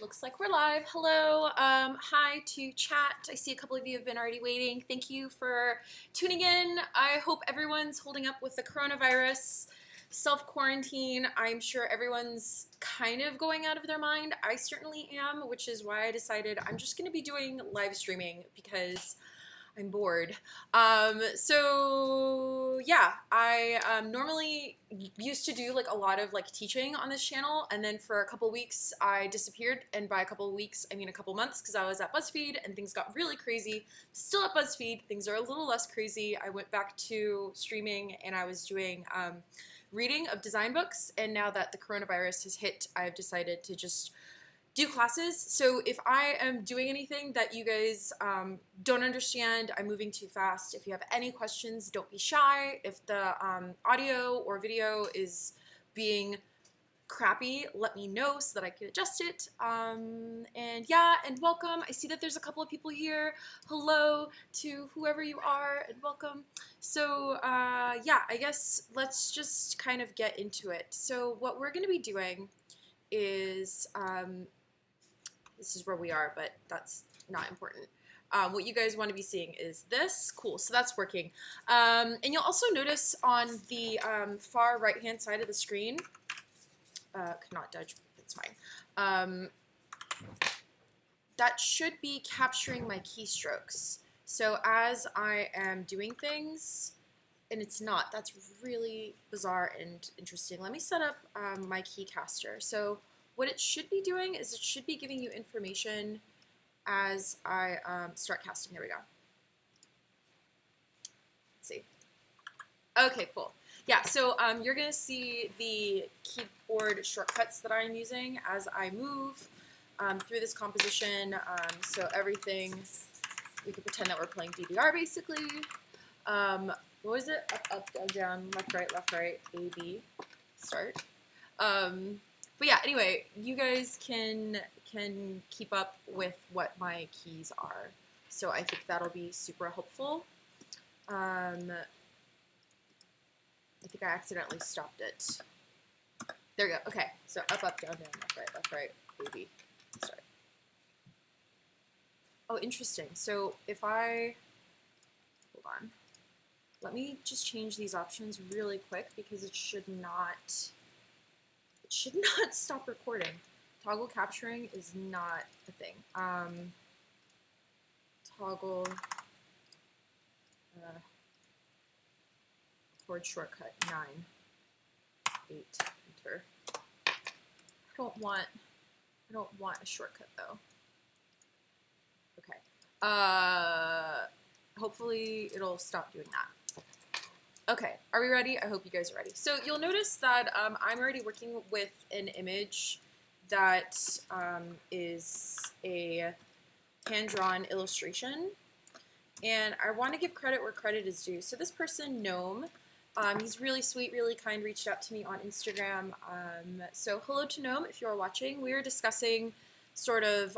Looks like we're live. Hello. Hi to chat. I see a couple of you have been already waiting. Thank you for tuning in. I hope everyone's holding up with the coronavirus self-quarantine. I'm sure everyone's kind of going out of their mind. I certainly am, which is why I decided I'm just going to be doing live streaming because I'm bored. So yeah, I normally used to do like a lot of like teaching on this channel, and then for a couple weeks I disappeared, and by a couple weeks I mean a couple months because I was at BuzzFeed and things got really crazy. Still at BuzzFeed, things are a little less crazy. I went back to streaming and I was doing reading of design books, and now that the coronavirus has hit, I've decided to just do classes. So if I am doing anything that you guys don't understand, I'm moving too fast. If you have any questions, don't be shy. If the audio or video is being crappy, let me know so that I can adjust it. And yeah, and welcome. I see that there's a couple of people here. Hello to whoever you are, and welcome. So yeah, I guess let's just kind of get into it. So what we're going to be doing is this is where we are, but that's not important. What you guys want to be seeing is this. Cool, so that's working. And you'll also notice on the far right-hand side of the screen, cannot judge, it's fine. That should be capturing my keystrokes. So as I am doing things, and it's not, that's really bizarre and interesting. Let me set up my keycaster. So what it should be doing is it should be giving you information as I start casting. There we go. Let's see. Okay, cool. Yeah, so you're going to see the keyboard shortcuts that I'm using as I move through this composition. So everything, we could pretend that we're playing DDR basically. What was it? Up, up, down, down, left, right, A, B, start. But yeah, anyway, you guys can keep up with what my keys are. So I think that'll be super helpful. I think I accidentally stopped it. There we go. Okay, so up, up, down, down, left, right, A, B, start. Oh, interesting. So if I, hold on. Let me just change these options really quick because it should not stop recording. Toggle capturing is not a thing. Toggle chord shortcut 9, 8, enter. I don't want a shortcut though. Okay. Hopefully it'll stop doing that. Okay, are we ready? I hope you guys are ready. So you'll notice that I'm already working with an image that is a hand-drawn illustration. And I want to give credit where credit is due. So this person, Gnome, he's really sweet, really kind, reached out to me on Instagram. So hello to Gnome, if you're watching. We are discussing sort of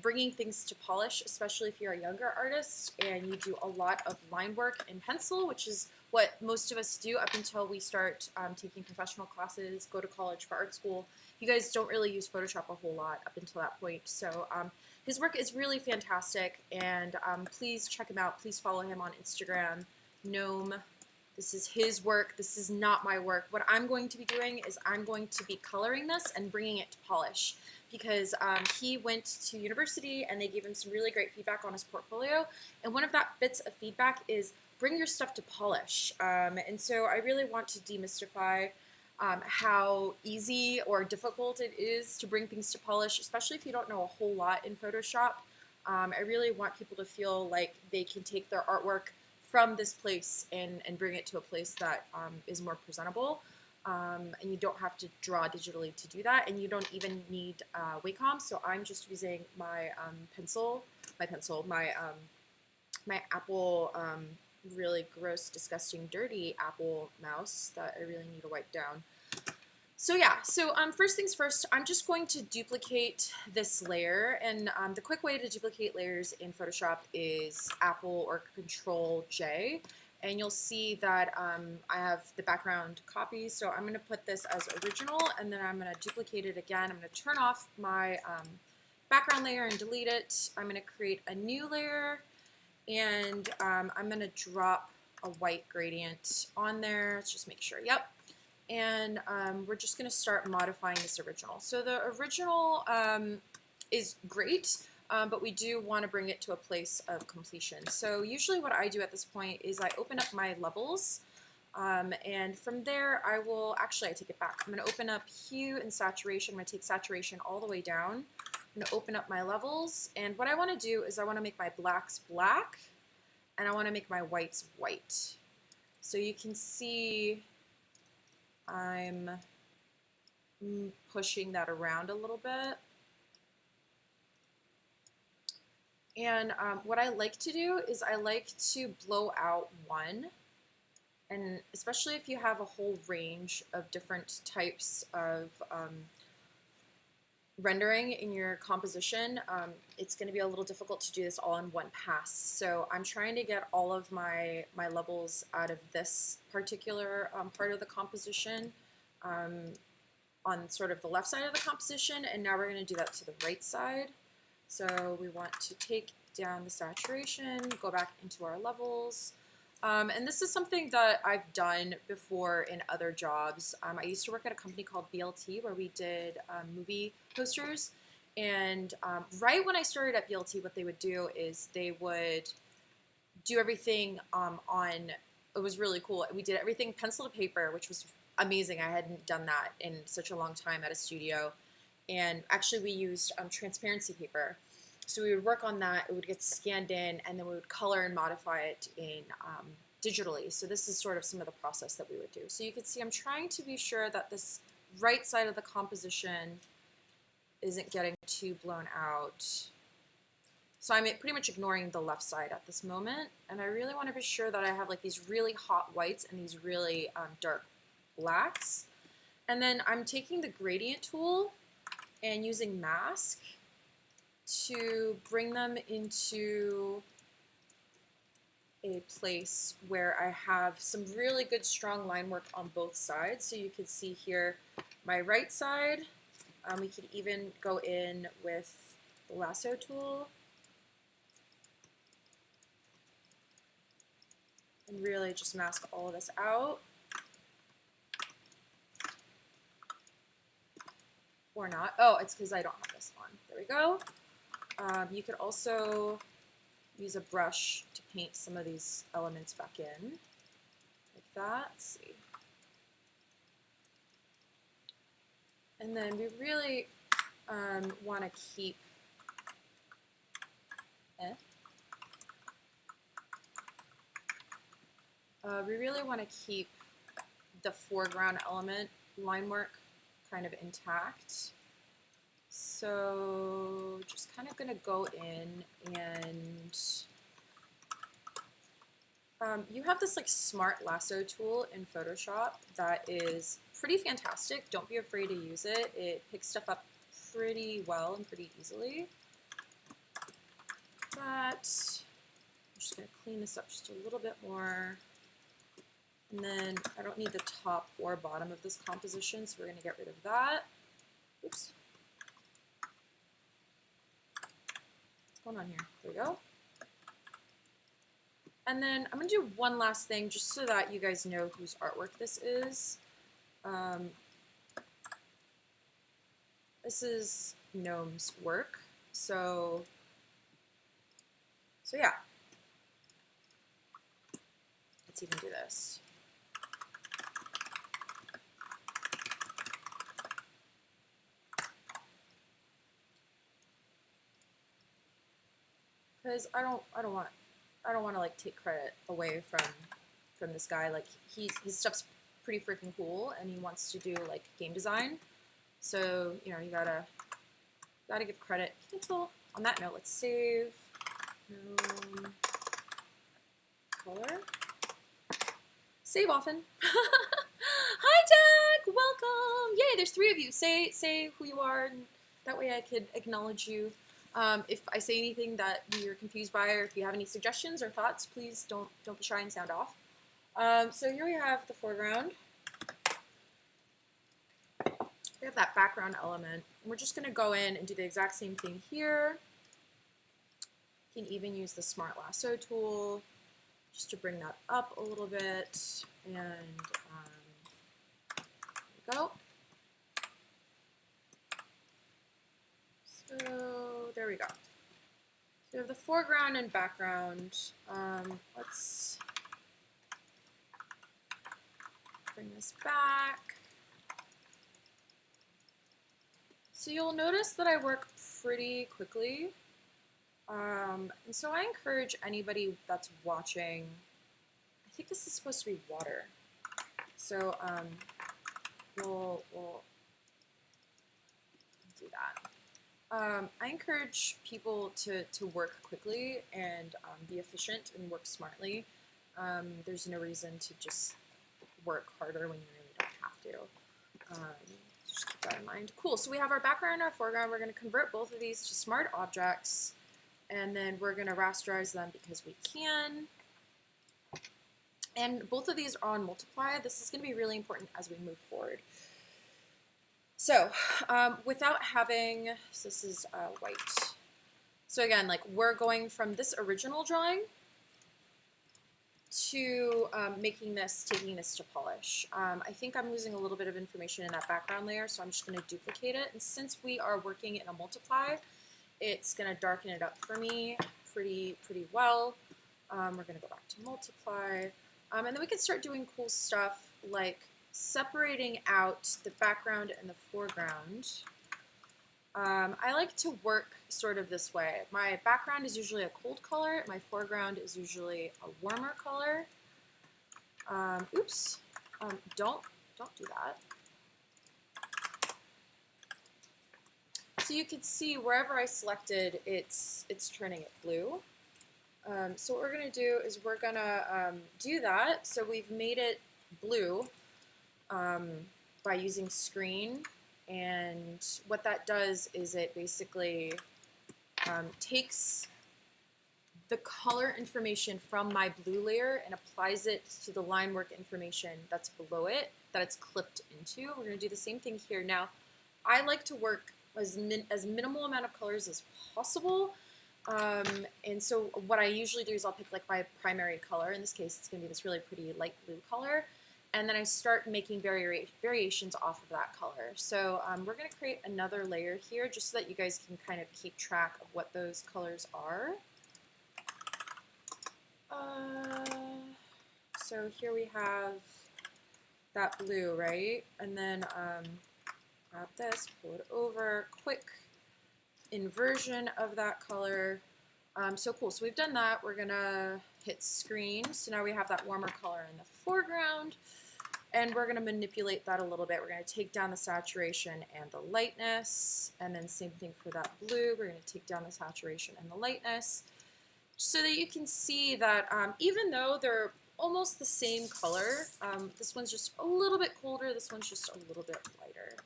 bringing things to polish, especially if you're a younger artist and you do a lot of line work in pencil, which is what most of us do up until we start taking professional classes, go to college for art school. You guys don't really use Photoshop a whole lot up until that point. So his work is really fantastic, and please check him out. Please follow him on Instagram, Gnome. This is his work. This is not my work. What I'm going to be doing is I'm going to be coloring this and bringing it to polish, because he went to university and they gave him some really great feedback on his portfolio. And one of that bits of feedback is bring your stuff to polish. And so I really want to demystify how easy or difficult it is to bring things to polish, especially if you don't know a whole lot in Photoshop. I really want people to feel like they can take their artwork from this place and bring it to a place that is more presentable. And you don't have to draw digitally to do that, and you don't even need Wacom. So I'm just using my my Apple really gross, disgusting, dirty Apple mouse that I really need to wipe down. So yeah, so first things first, I'm just going to duplicate this layer, and the quick way to duplicate layers in Photoshop is Apple or Control J, and you'll see that I have the background copy, so I'm going to put this as original, and then I'm going to duplicate it again. I'm going to turn off my background layer and delete it. I'm going to create a new layer, and I'm going to drop a white gradient on there. Let's just make sure. Yep. And we're just going to start modifying this original. So the original is great, but we do want to bring it to a place of completion. So usually what I do at this point is I open up my levels, and from there I will, actually I take it back. I'm going to open up hue and saturation. I'm going to take saturation all the way down. I'm going to open up my levels, and what I want to do is I want to make my blacks black, and I want to make my whites white. So you can see I'm pushing that around a little bit. And what I like to do is I like to blow out one, and especially if you have a whole range of different types of rendering in your composition, it's going to be a little difficult to do this all in one pass. So I'm trying to get all of my levels out of this particular part of the composition on sort of the left side of the composition, and now we're going to do that to the right side. So we want to take down the saturation, go back into our levels. And this is something that I've done before in other jobs. I used to work at a company called BLT where we did movie posters. And right when I started at BLT, what they would do is they would do everything it was really cool. We did everything pencil to paper, which was amazing. I hadn't done that in such a long time at a studio. And actually we used transparency paper. So we would work on that, it would get scanned in, and then we would color and modify it in digitally. So this is sort of some of the process that we would do. So you can see I'm trying to be sure that this right side of the composition isn't getting too blown out. So I'm pretty much ignoring the left side at this moment, and I really want to be sure that I have like these really hot whites and these really dark blacks. And then I'm taking the gradient tool and using mask to bring them into a place where I have some really good strong line work on both sides. So you can see here my right side, we could even go in with the lasso tool and really just mask all of this out. Or not. Oh, it's because I don't have this on. There we go. You could also use a brush to paint some of these elements back in, like that. Let's see. And then we really want to keep the foreground element line work kind of intact. So just kind of going to go in and you have this like smart lasso tool in Photoshop that is pretty fantastic. Don't be afraid to use it. It picks stuff up pretty well and pretty easily. I'm just going to clean this up just a little bit more. And then I don't need the top or bottom of this composition, so we're going to get rid of that. Oops. What's going on here? There we go. And then I'm going to do one last thing just so that you guys know whose artwork this is. This is Gnome's work. So yeah. Let's even do this. Because I don't want to like take credit away from this guy. Like his stuff's pretty freaking cool, and he wants to do like game design. So you know you gotta give credit. Cancel. On that note, let's save. Color. Save often. Hi, Doug. Welcome. Yay! There's 3 of you. Say who you are, and that way I could acknowledge you. If I say anything that you're confused by, or if you have any suggestions or thoughts, please don't be shy and sound off. So here we have the foreground. we have that background element. And we're just going to go in and do the exact same thing here. You can even use the Smart Lasso tool just to bring that up a little bit. And there we go. So there we go. So we have the foreground and background. Let's bring this back. So you'll notice that I work pretty quickly. And so I encourage anybody that's watching, I think this is supposed to be water. So we'll do that. I encourage people to work quickly and be efficient and work smartly. There's no reason to just work harder when you really don't have to. Just keep that in mind. Cool, so we have our background and our foreground. We're going to convert both of these to smart objects, and then we're going to rasterize them because we can. And both of these are on multiply. This is going to be really important as we move forward. So without having, so this is white. So again, like we're going from this original drawing to making this, taking this to polish. I think I'm losing a little bit of information in that background layer, so I'm just going to duplicate it. And since we are working in a multiply, it's going to darken it up for me pretty well. We're going to go back to multiply. And then we can start doing cool stuff like separating out the background and the foreground. I like to work sort of this way. My background is usually a cold color. My foreground is usually a warmer color. Oops, don't do that. So you can see wherever I selected, it's turning it blue. So what we're gonna do is we're gonna do that. So we've made it blue by using screen. And what that does is it basically takes the color information from my blue layer and applies it to the line work information that's below it, that it's clipped into. We're going to do the same thing here. Now, I like to work as minimal amount of colors as possible. And so what I usually do is I'll pick like my primary color. In this case, it's going to be this really pretty light blue color. And then I start making variations off of that color. So we're going to create another layer here just so that you guys can kind of keep track of what those colors are. So here we have that blue, right? And then grab this, pull it over, quick inversion of that color. So cool, so we've done that. We're gonna hit screen. So now we have that warmer color in the foreground, and we're gonna manipulate that a little bit. We're gonna take down the saturation and the lightness, and then same thing for that blue. We're gonna take down the saturation and the lightness, so that you can see that even though they're almost the same color, this one's just a little bit colder, this one's just a little bit lighter.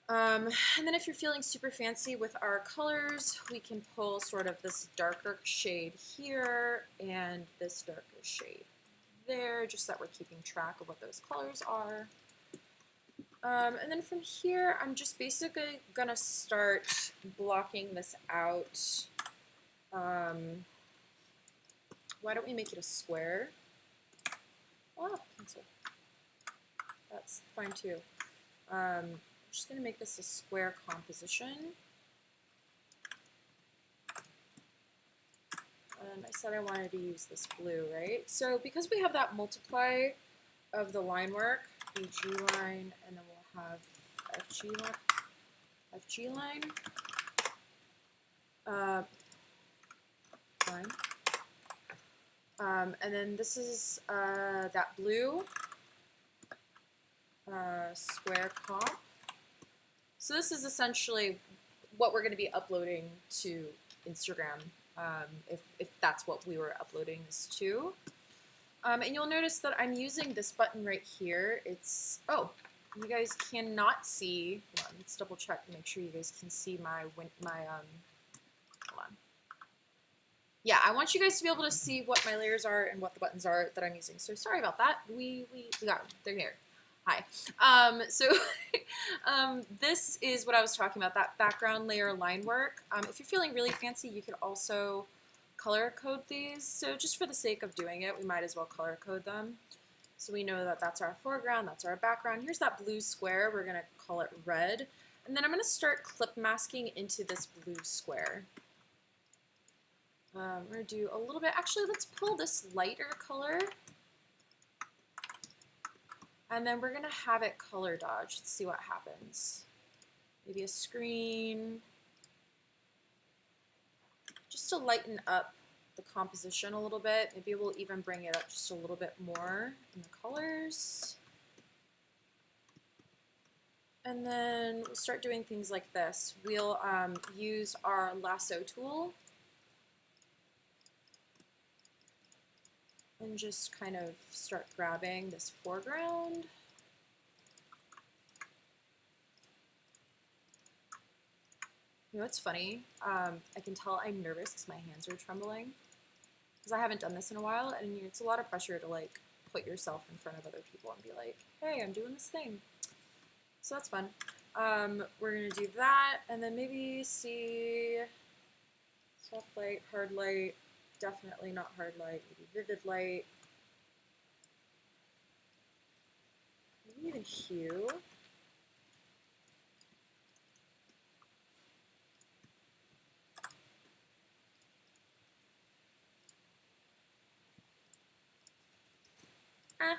And then if you're feeling super fancy with our colors, we can pull sort of this darker shade here and this darker shade there, just so that we're keeping track of what those colors are. And then from here, I'm just basically gonna start blocking this out. Why don't we make it a square? Oh, pencil. That's fine too. I'm just going to make this a square composition. And I said I wanted to use this blue, right? So because we have that multiply of the line work, BG line, and then we'll have FG line, line. And then this is that blue square comp. So this is essentially what we're going to be uploading to Instagram, if that's what we were uploading this to. And you'll notice that I'm using this button right here. It's, oh, you guys cannot see, hold on, let's double check to make sure you guys can see hold on. Yeah, I want you guys to be able to see what my layers are and what the buttons are that I'm using. So sorry about that. We got them. They're here. Hi. So this is what I was talking about, that background layer line work. If you're feeling really fancy, you could also color code these. So just for the sake of doing it, we might as well color code them. So we know that that's our foreground, that's our background. Here's that blue square. We're going to call it red. And then I'm going to start clip masking into this blue square. We're going to do a little bit. Actually, let's pull this lighter color. And then we're going to have it color dodge. Let's see what happens. Maybe a screen. Just to lighten up the composition a little bit. Maybe we'll even bring it up just a little bit more in the colors. And then we'll start doing things like this. We'll use our lasso tool and just kind of start grabbing this foreground. You know, it's funny. I can tell I'm nervous because my hands are trembling because I haven't done this in a while, and it's a lot of pressure to like put yourself in front of other people and be like, hey, I'm doing this thing. So that's fun. We're gonna do that, and then maybe see soft light, hard light, definitely not hard light, maybe vivid light, maybe even hue.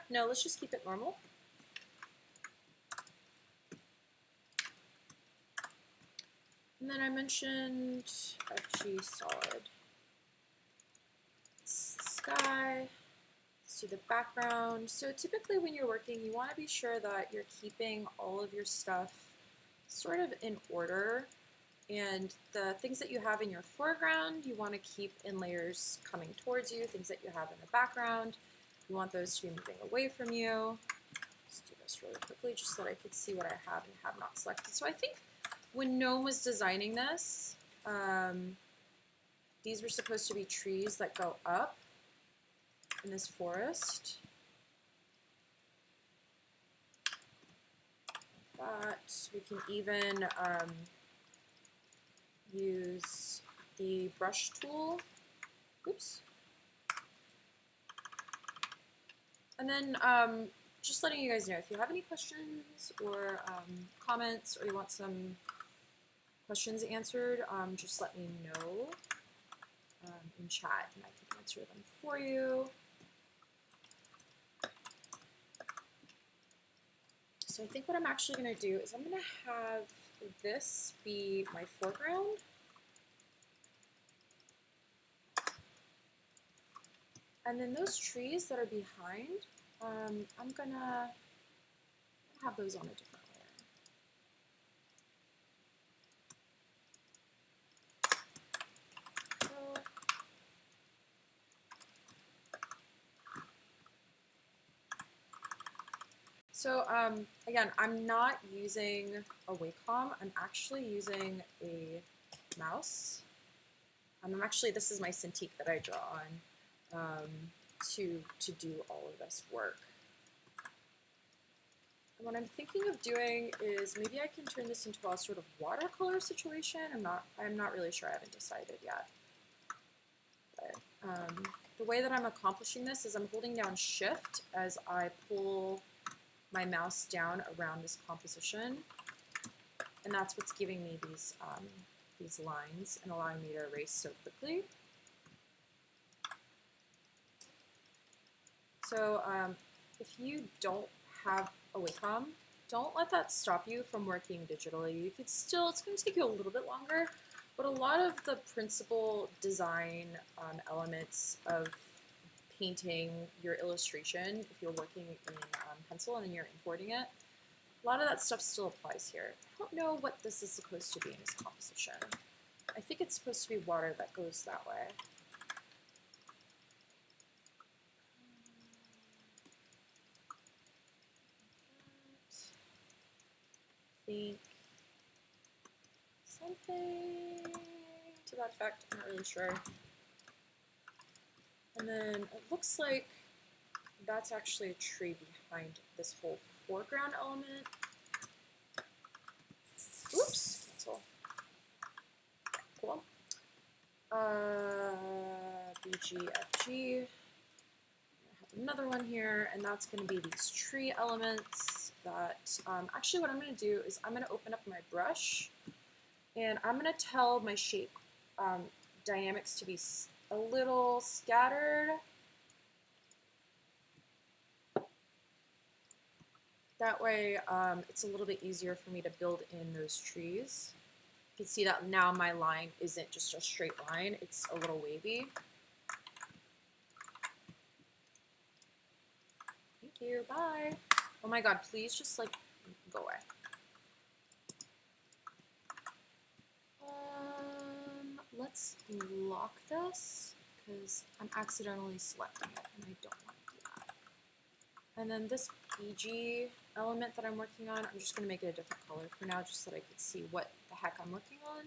No, let's just keep it normal. And then I mentioned FG solid. Sky. Let's do the background. So typically when you're working, you want to be sure that you're keeping all of your stuff sort of in order. And the things that you have in your foreground, you want to keep in layers coming towards you. Things that you have in the background, you want those to be moving away from you. Let's do this really quickly just so that I could see what I have and have not selected. So I think when Gnome was designing this, these were supposed to be trees that go up in this forest. But we can even use the brush tool. Oops. And then just letting you guys know, if you have any questions or comments, or you want some questions answered, just let me know in chat and I can answer them for you. So I think what I'm actually going to do is I'm going to have this be my foreground. And then those trees that are behind, I'm going to have those on a different layer. So again, I'm not using a Wacom. I'm actually using a mouse. This is my Cintiq that I draw on to do all of this work. And what I'm thinking of doing is maybe I can turn this into a sort of watercolor situation. I'm not really sure. I haven't decided yet. But the way that I'm accomplishing this is I'm holding down Shift as I pull my mouse down around this composition, and that's what's giving me these lines and allowing me to erase so quickly. So if you don't have a Wacom, don't let that stop you from working digitally. You could still, it's going to take you a little bit longer, but a lot of the principal design elements of painting your illustration, if you're working in pencil and then you're importing it, a lot of that stuff still applies here. I don't know what this is supposed to be in this composition. I think it's supposed to be water that goes that way. I think something to that effect, I'm not really sure. And then it looks like that's actually a tree behind this whole foreground element. Oops, that's all. Cool. BGFG. I have another one here, and that's going to be these tree elements that, actually what I'm going to do is I'm going to open up my brush, and I'm going to tell my shape dynamics to be a little scattered. That way it's a little bit easier for me to build in those trees. You can see that now my line isn't just a straight line, it's a little wavy. Thank you, bye. Oh my god, please just like go away. Let's lock this because I'm accidentally selecting it and I don't want to do that. And then this PG element that I'm working on, I'm just going to make it a different color for now just so that I can see what the heck I'm working on.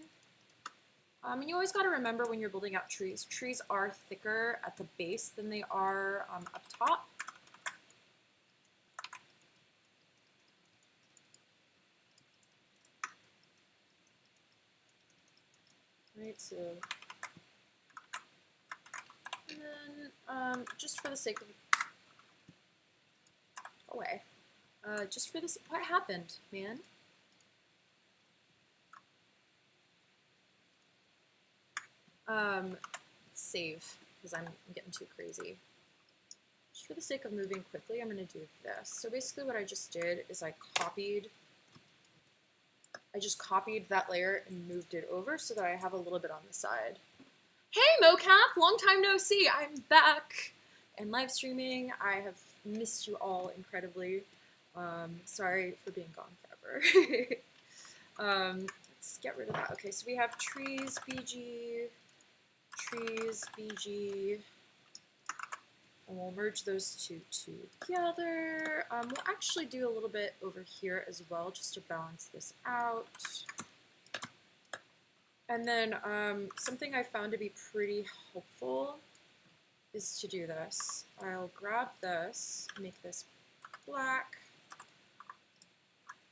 And you always got to remember when you're building out trees, trees are thicker at the base than they are up top. Right, so, and then just for the sake of, go away, just for this, what happened, man? Save, because I'm getting too crazy. Just for the sake of moving quickly, I'm going to do this. So basically what I just did is I just copied that layer and moved it over so that I have a little bit on the side. Hey mocap, long time no see. I'm back and live streaming. I have missed you all incredibly. Sorry for being gone forever. Let's get rid of that. Okay, so we have trees, BG, trees, BG. And we'll merge those two together. We'll actually do a little bit over here as well, just to balance this out. And then something I found to be pretty helpful is to do this. I'll grab this, make this black,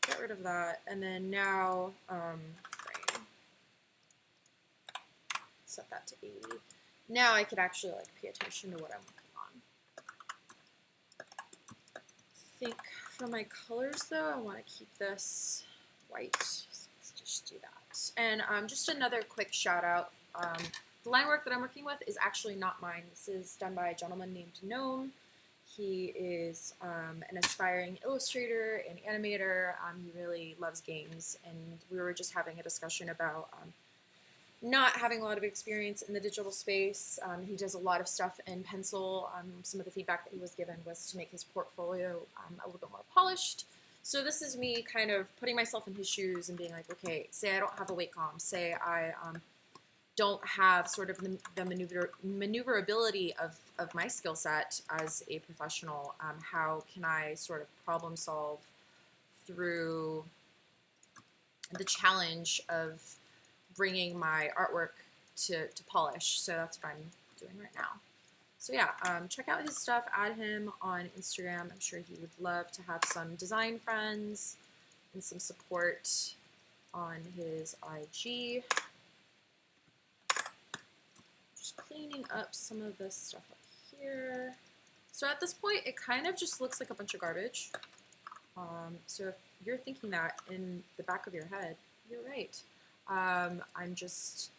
get rid of that, and then now frame. Set that to 80. Now I could actually like pay attention to what I'm working on. I think for my colors though, I want to keep this white. So let's just do that. And just another quick shout out. The line work that I'm working with is actually not mine. This is done by a gentleman named Gnome. He is an aspiring illustrator and animator. He really loves games, and we were just having a discussion about not having a lot of experience in the digital space. He does a lot of stuff in pencil. Some of the feedback that he was given was to make his portfolio a little bit more polished. So this is me kind of putting myself in his shoes and being like, okay, say I don't have a Wacom, say I don't have sort of the maneuverability of my skill set as a professional. How can I sort of problem solve through the challenge of bringing my artwork to polish? So that's what I'm doing right now. So yeah, check out his stuff, add him on Instagram. I'm sure he would love to have some design friends and some support on his IG. Just cleaning up some of this stuff up here. So at this point, it kind of just looks like a bunch of garbage. So if you're thinking that in the back of your head, you're right. I'm just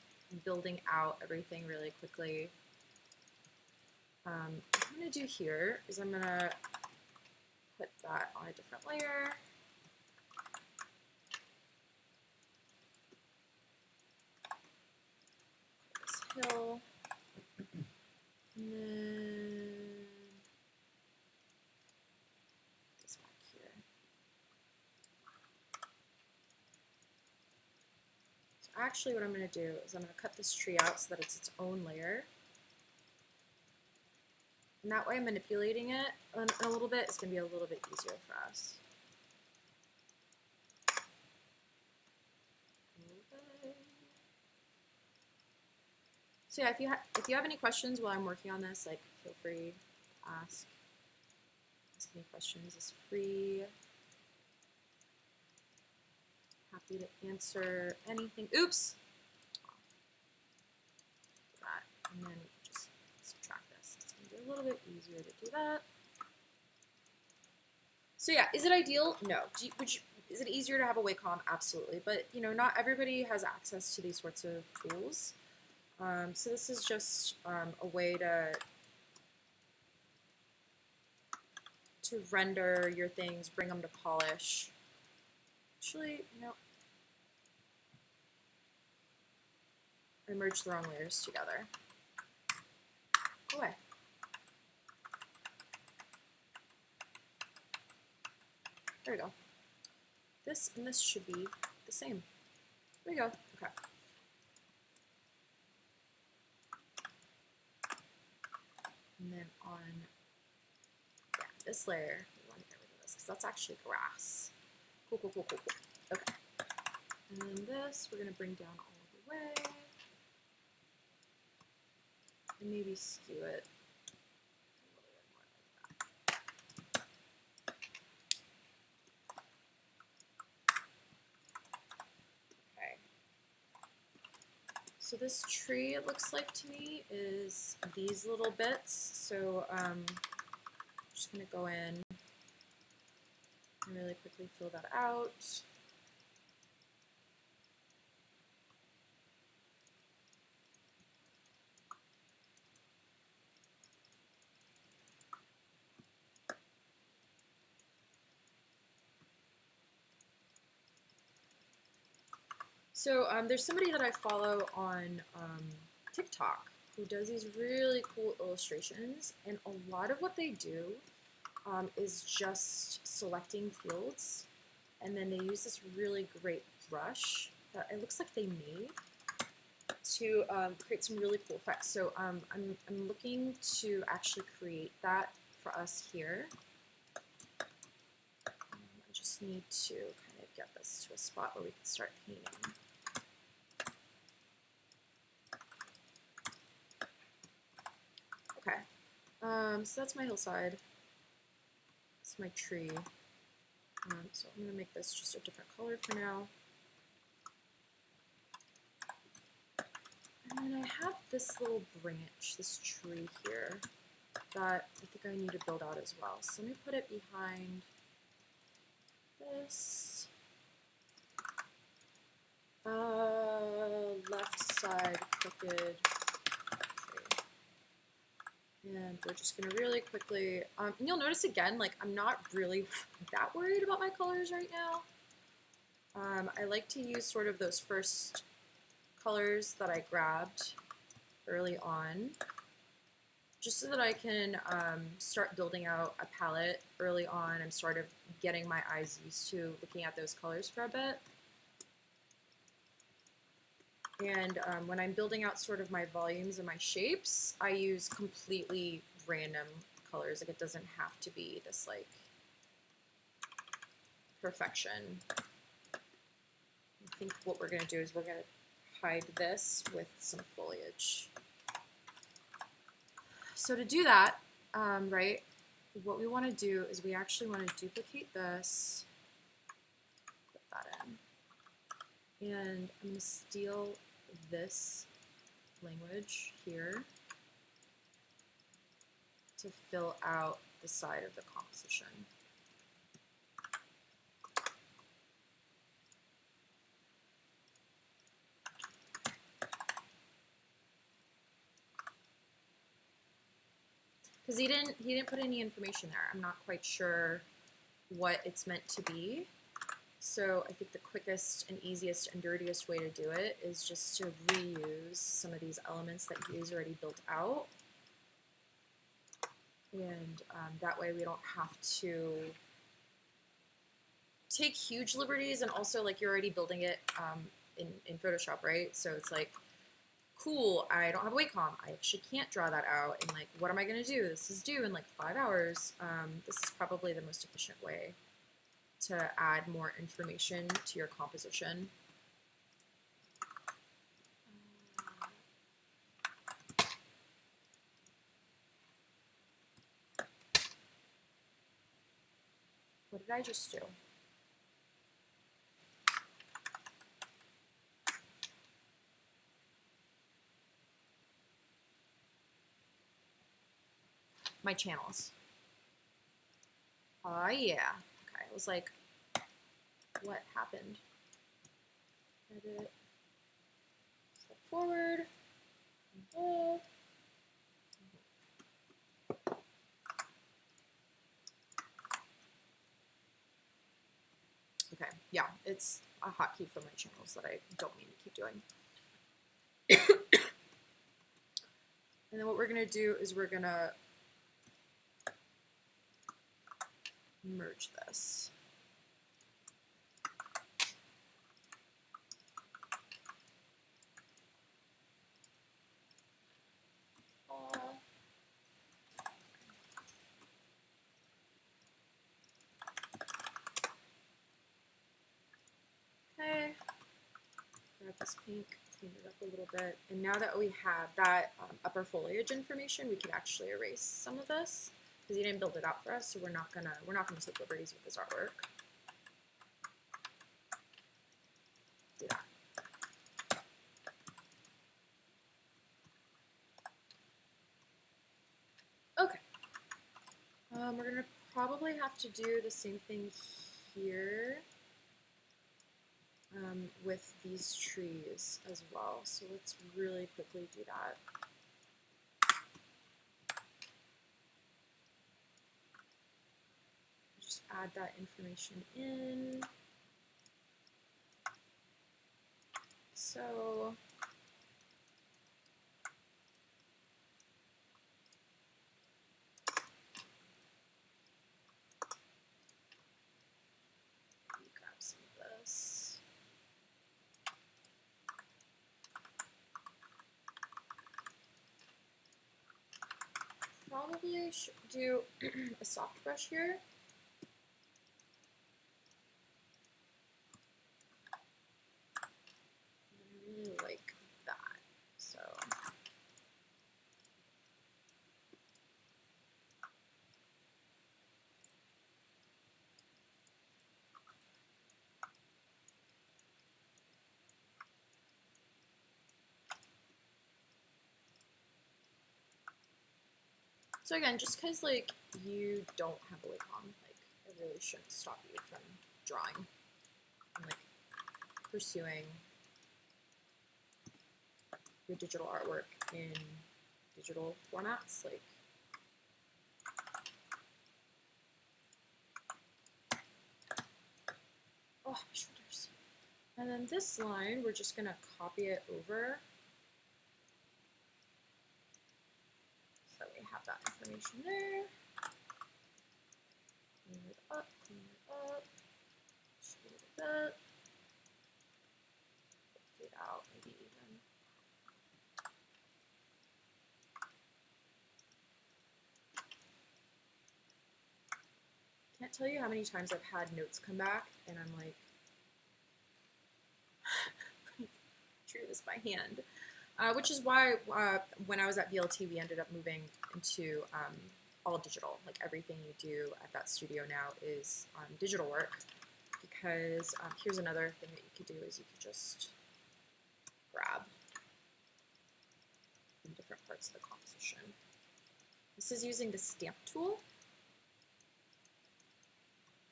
building out everything really quickly. What I'm going to do here is I'm going to put that on a different layer. This hill. And then this back here. So actually what I'm going to do is I'm going to cut this tree out so that it's its own layer. And that way manipulating it a little bit is going to be a little bit easier for us. So yeah, if you have any questions while I'm working on this, like feel free to ask. Ask me questions. It's free. Happy to answer anything. Oops. That, and then we can just subtract this. It's going to be a little bit easier to do that. So yeah, is it ideal? No. Is it easier to have a Wacom? Absolutely. But you know, not everybody has access to these sorts of tools. So this is just a way to render your things, bring them to polish. Actually, no. I merged the wrong layers together. Go away. There we go. This and this should be the same. There we go. Okay. And then on this layer, we want to get rid of this because that's actually grass. Cool, cool, cool, cool, cool. Okay. And then this, we're going to bring down all the way. And maybe skew it a little bit more like that. Okay. So this tree, it looks like to me, is these little bits. So I'm just going to go in and really quickly fill that out. So there's somebody that I follow on TikTok who does these really cool illustrations, and a lot of what they do is just selecting fields, and then they use this really great brush that it looks like they made to create some really cool effects. So I'm looking to actually create that for us here. I just need to kind of get this to a spot where we can start painting. Okay, so that's my hillside. It's my tree. So I'm going to make this just a different color for now. And then I have this little branch, this tree here, that I think I need to build out as well. So let me put it behind this left side crooked tree. And we're just going to really quickly, and you'll notice again, like I'm not really that worried about my colors right now. I like to use sort of those first colors that I grabbed early on, just so that I can start building out a palette early on and sort of getting my eyes used to looking at those colors for a bit. And when I'm building out sort of my volumes and my shapes, I use completely random colors. Like it doesn't have to be this like perfection. I think what we're going to do is we're going to hide this with some foliage. So to do that, right, what we want to do is we actually want to duplicate this, put that in, and I'm going to steal this language here to fill out the side of the composition. Because he didn't put any information there. I'm not quite sure what it's meant to be. So I think the quickest and easiest and dirtiest way to do it is just to reuse some of these elements that he's already built out. And that way we don't have to take huge liberties, and also like you're already building it in Photoshop, right? So it's like, cool, I don't have a Wacom. I actually can't draw that out. And like, what am I going to do? This is due in like 5 hours. This is probably the most efficient way to add more information to your composition. What did I just do? my channels. Yeah. Okay, I was like, what happened? Edit. Step forward. Okay, yeah, it's a hotkey for my channels that I don't mean to keep doing. And then what we're gonna do is we're gonna merge this. Okay, grab this pink, clean it up a little bit, and now that we have that upper foliage information, we can actually erase some of this because he didn't build it out for us, so we're not gonna take liberties with this artwork. Do that. Okay. We're gonna probably have to do the same thing here. With these trees as well. So let's really quickly do that. Just add that information in. So grab some of this. Probably should do a soft brush here. I really like that. So again, just because like you don't have a Wacom, like it really shouldn't stop you from drawing and like pursuing your digital artwork in digital formats. Like, oh, my shoulders. And then this line, we're just gonna copy it over. So we have that information there. Clean it up, just a little bit. Fade out, maybe even. Can't tell you how many times I've had notes come back and I'm like, drew this by hand. Which is why when I was at VLT, we ended up moving into all digital. Like everything you do at that studio now is digital work. Because here's another thing that you could do is you could just grab from different parts of the composition. This is using the stamp tool.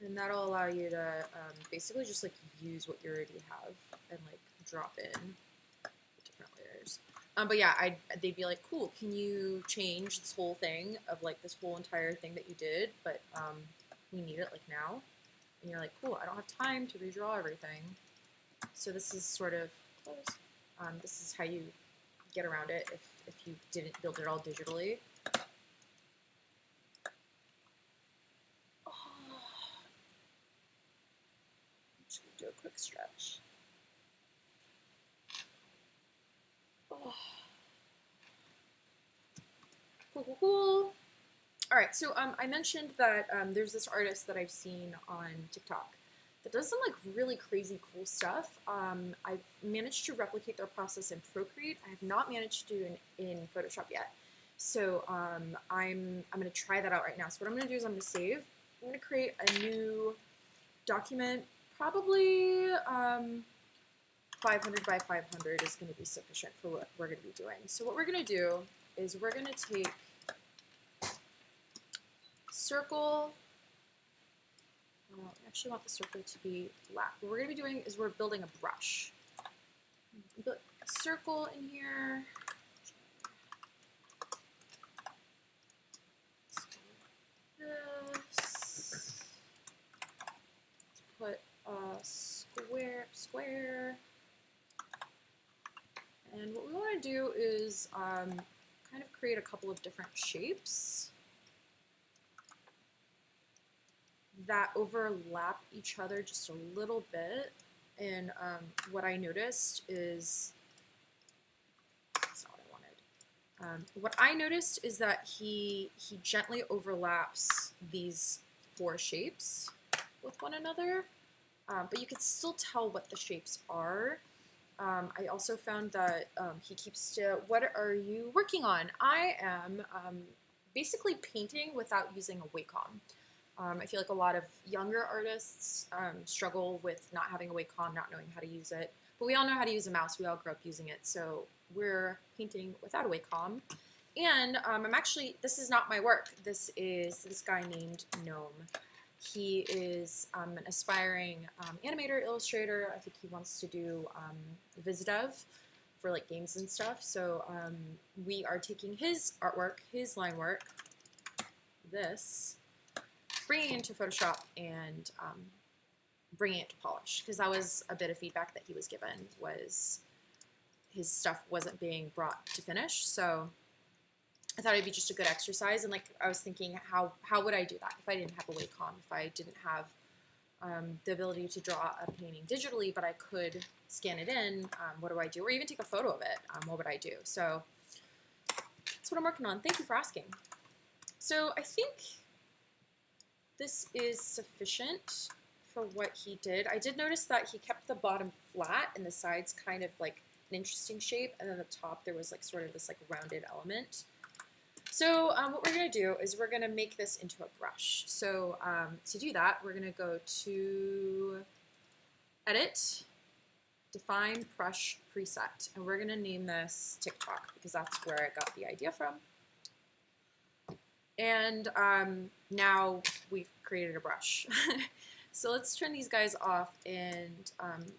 And that'll allow you to basically just like use what you already have and like drop in different layers. But yeah, they'd be like, cool, can you change this whole thing of like this whole entire thing that you did, but we need it like now. And you're like, cool, I don't have time to redraw everything. So this is sort of close. This is how you get around it if you didn't build it all digitally. Do a quick stretch. Oh. Cool. All right, so I mentioned that there's this artist that I've seen on TikTok that does some like really crazy cool stuff. I've managed to replicate their process in Procreate. I have not managed to do it in Photoshop yet. So I'm gonna try that out right now. So what I'm gonna do is I'm gonna save. I'm gonna create a new document. Probably 500 by 500 is going to be sufficient for what we're going to be doing. So what we're going to do is we're going to take circle. I actually want the circle to be black. What we're going to be doing is we're building a brush. Put a circle in here. This. Put a square. And what we want to do is kind of create a couple of different shapes that overlap each other just a little bit. And what I noticed is, that's not what I wanted. What I noticed is that he gently overlaps these 4 shapes with one another, but you can still tell what the shapes are. I also found that he keeps to, what are you working on? I am basically painting without using a Wacom. I feel like a lot of younger artists struggle with not having a Wacom, not knowing how to use it. But we all know how to use a mouse. We all grew up using it. So we're painting without a Wacom. And I'm actually, this is not my work. This is this guy named Gnome. He is an aspiring animator, illustrator. I think he wants to do VizDev for like games and stuff. So we are taking his artwork, his line work, this, bringing it into Photoshop and bringing it to polish, because that was a bit of feedback that he was given, was his stuff wasn't being brought to finish. So I thought it'd be just a good exercise, and like I was thinking, how would I do that if I didn't have a Wacom, if I didn't have the ability to draw a painting digitally, but I could scan it in, what do I do? Or even take a photo of it, what would I do? So that's what I'm working on. Thank you for asking. So I think this is sufficient for what he did. I did notice that he kept the bottom flat and the sides kind of like an interesting shape, and then the top there was like sort of this like rounded element. So what we're going to do is we're going to make this into a brush. So to do that, we're going to go to Edit, Define Brush Preset, and we're going to name this TikTok because that's where I got the idea from. And now we've created a brush. So let's turn these guys off and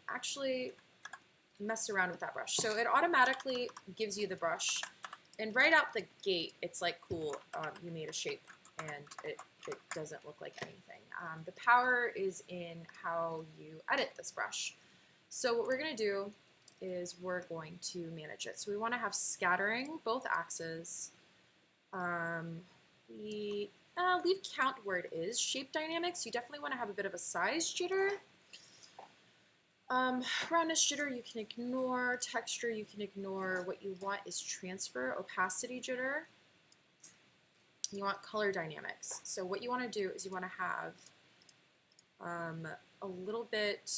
actually mess around with that brush. So it automatically gives you the brush. And right out the gate, it's like, cool, you made a shape, and it doesn't look like anything. The power is in how you edit this brush. So what we're going to do is we're going to manage it. So we want to have scattering, both axes. We leave count where it is. Shape dynamics, you definitely want to have a bit of a size jitter. Roundness jitter you can ignore, texture you can ignore. What you want is transfer, opacity jitter. You want color dynamics. So what you want to do is you want to have a little bit,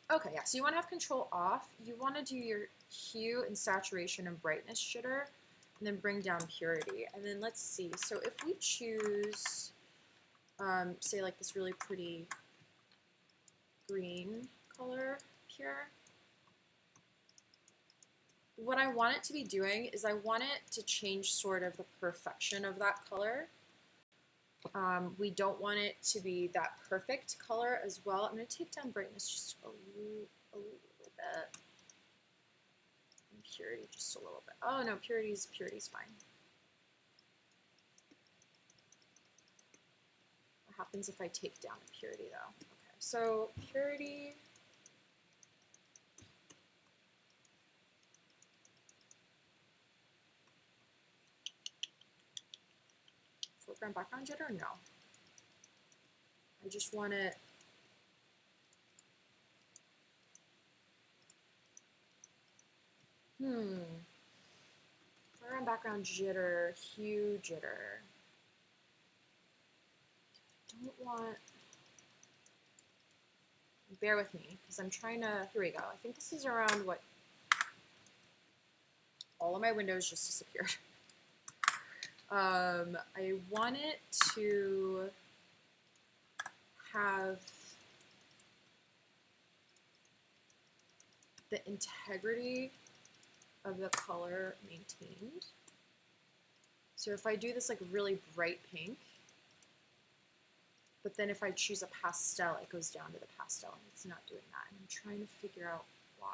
okay, yeah, so you want to have control off. You want to do your hue and saturation and brightness jitter, and then bring down purity. And then let's see, so if we choose, say like this really pretty green color here, what I want it to be doing is I want it to change sort of the perfection of that color. We don't want it to be that perfect color as well. I'm going to take down brightness just a little bit. And purity just a little bit. Oh no, purity's fine. What happens if I take down the purity though? Okay, so purity. Foreground background jitter? No. I just want it. Foreground background jitter, hue jitter. Don't want. Bear with me because I'm trying to. Here we go. I think this is around what. All of my windows just disappeared. I want it to have the integrity of the color maintained. So if I do this like really bright pink, but then if I choose a pastel, it goes down to the pastel, and it's not doing that. And I'm trying to figure out why.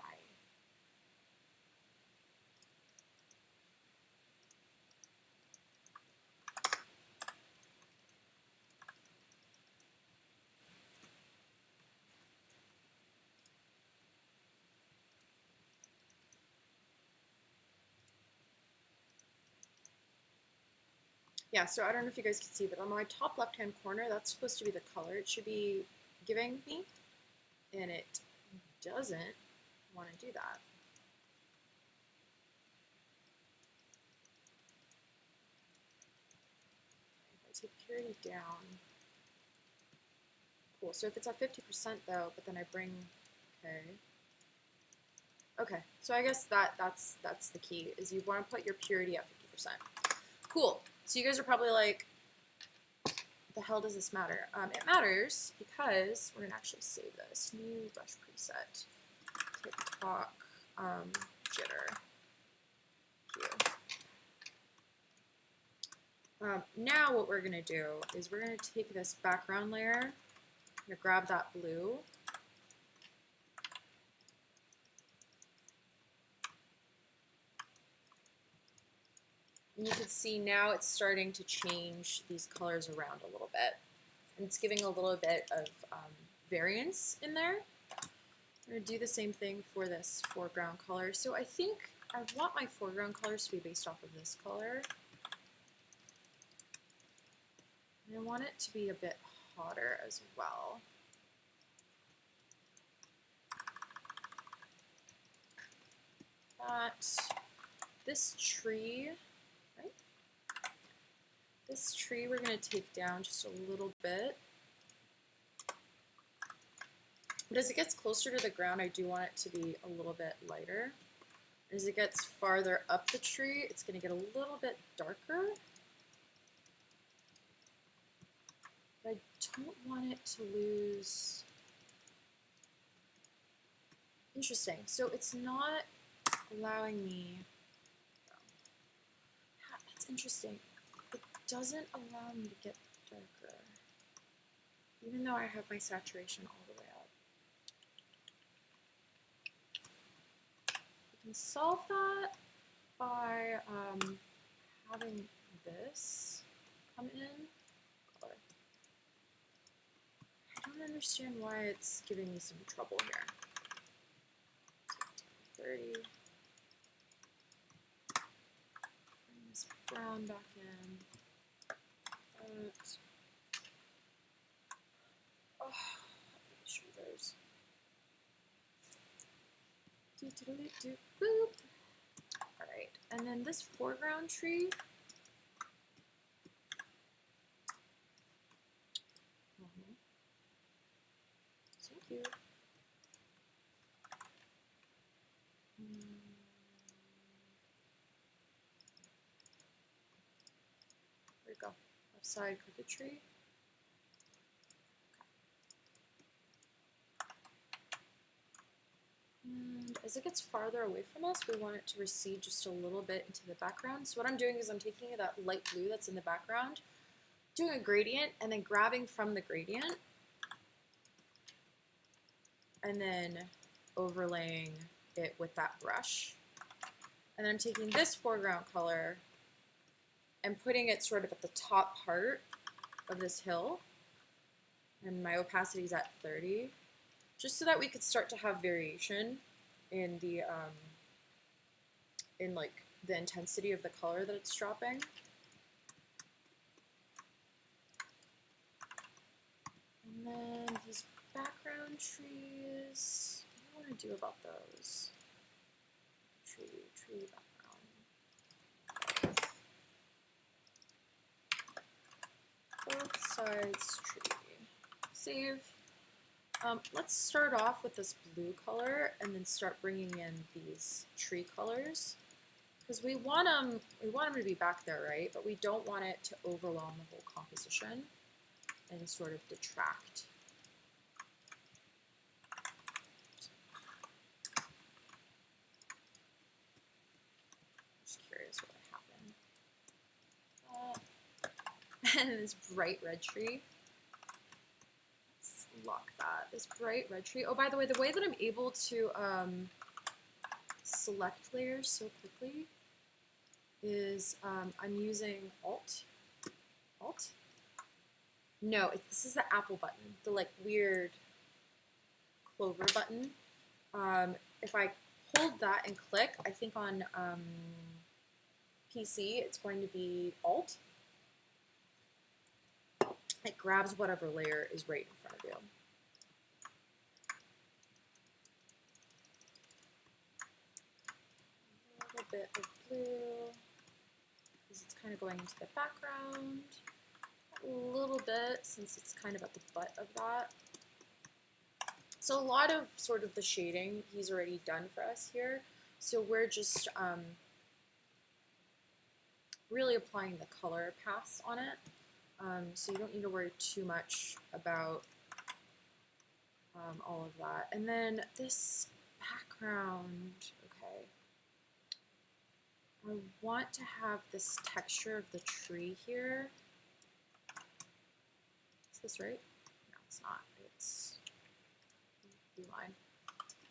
Yeah, so I don't know if you guys can see, but on my top left-hand corner, that's supposed to be the color it should be giving me, and it doesn't want to do that. If I take purity down, cool. So if it's at 50% though, but then I bring, okay. So I guess that's the key, is you want to put your purity at 50%. Cool. So you guys are probably like, what the hell does this matter? It matters because we're gonna actually save this. New brush preset. TikTok jitter. Here. Now what we're gonna do is we're gonna take this background layer. I'm gonna grab that blue. And you can see now it's starting to change these colors around a little bit. And it's giving a little bit of variance in there. I'm going to do the same thing for this foreground color. So I think I want my foreground colors to be based off of this color. And I want it to be a bit hotter as well. This tree, right? This tree we're going to take down just a little bit. But as it gets closer to the ground, I do want it to be a little bit lighter. As it gets farther up the tree, it's going to get a little bit darker. But I don't want it to lose. Interesting. So it's not allowing me. That's interesting. It doesn't allow me to get darker, even though I have my saturation all the way up. We can solve that by having this come in. Color. I don't understand why it's giving me some trouble here. 30. Bring this brown back in. Shoulders. Boop. All right, and then this foreground tree. Thank you. There we go. Left side cricket tree. And as it gets farther away from us, we want it to recede just a little bit into the background. So what I'm doing is I'm taking that light blue that's in the background, doing a gradient, and then grabbing from the gradient, and then overlaying it with that brush. And then I'm taking this foreground color and putting it sort of at the top part of this hill. And my opacity is at 30. Just so that we could start to have variation in the like the intensity of the color that it's dropping. And then these background trees, what do I want to do about those? Tree background. Both sides tree. Save. Let's start off with this blue color and then start bringing in these tree colors, because we want them to be back there, right? But we don't want it to overwhelm the whole composition and sort of detract. then this bright red tree. Let's lock that. This bright red tree. Oh, by the way that I'm able to select layers so quickly is I'm using Alt. No, this is the Apple button, the like weird clover button. If I hold that and click, I think on PC it's going to be Alt. It grabs whatever layer is right in front of you. A little bit of blue, because it's kind of going into the background. A little bit, since it's kind of at the butt of that. So a lot of sort of the shading he's already done for us here. So we're just really applying the color paths on it. So you don't need to worry too much about all of that. And then this background, okay. I want to have this texture of the tree here. Is this right? No, it's not. It's blue line.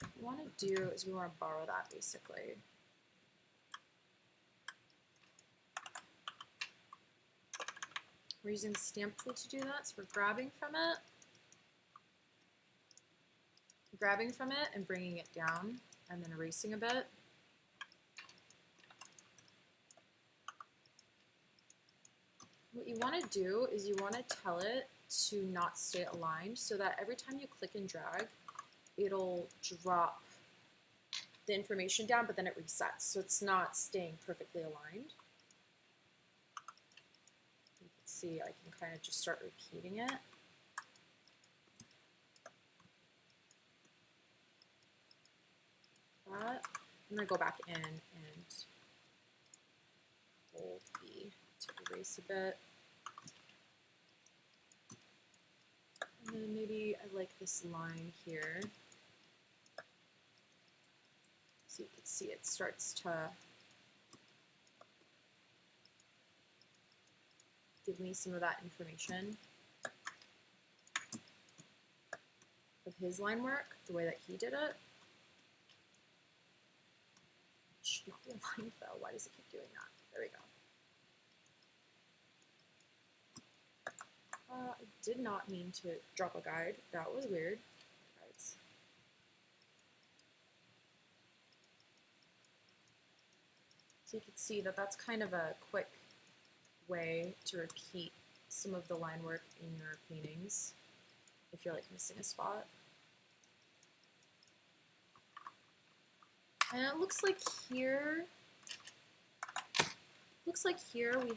What we want to do is we want to borrow that basically. We're using the stamp tool to do that, so we're grabbing from it and bringing it down and then erasing a bit. What you want to do is you want to tell it to not stay aligned so that every time you click and drag, it'll drop the information down, but then it resets, so it's not staying perfectly aligned. You can see I can kind of just start repeating it. That. I'm going to go back in and hold E to erase a bit. And then maybe I like this line here. So you can see it starts to give me some of that information of his line work, the way that he did it. Should not be aligned though. Why does it keep doing that? There we go. I did not mean to drop a guide. That was weird. Guides. So you can see that that's kind of a quick way to repeat some of the line work in your paintings if you're like missing a spot. And it looks like here we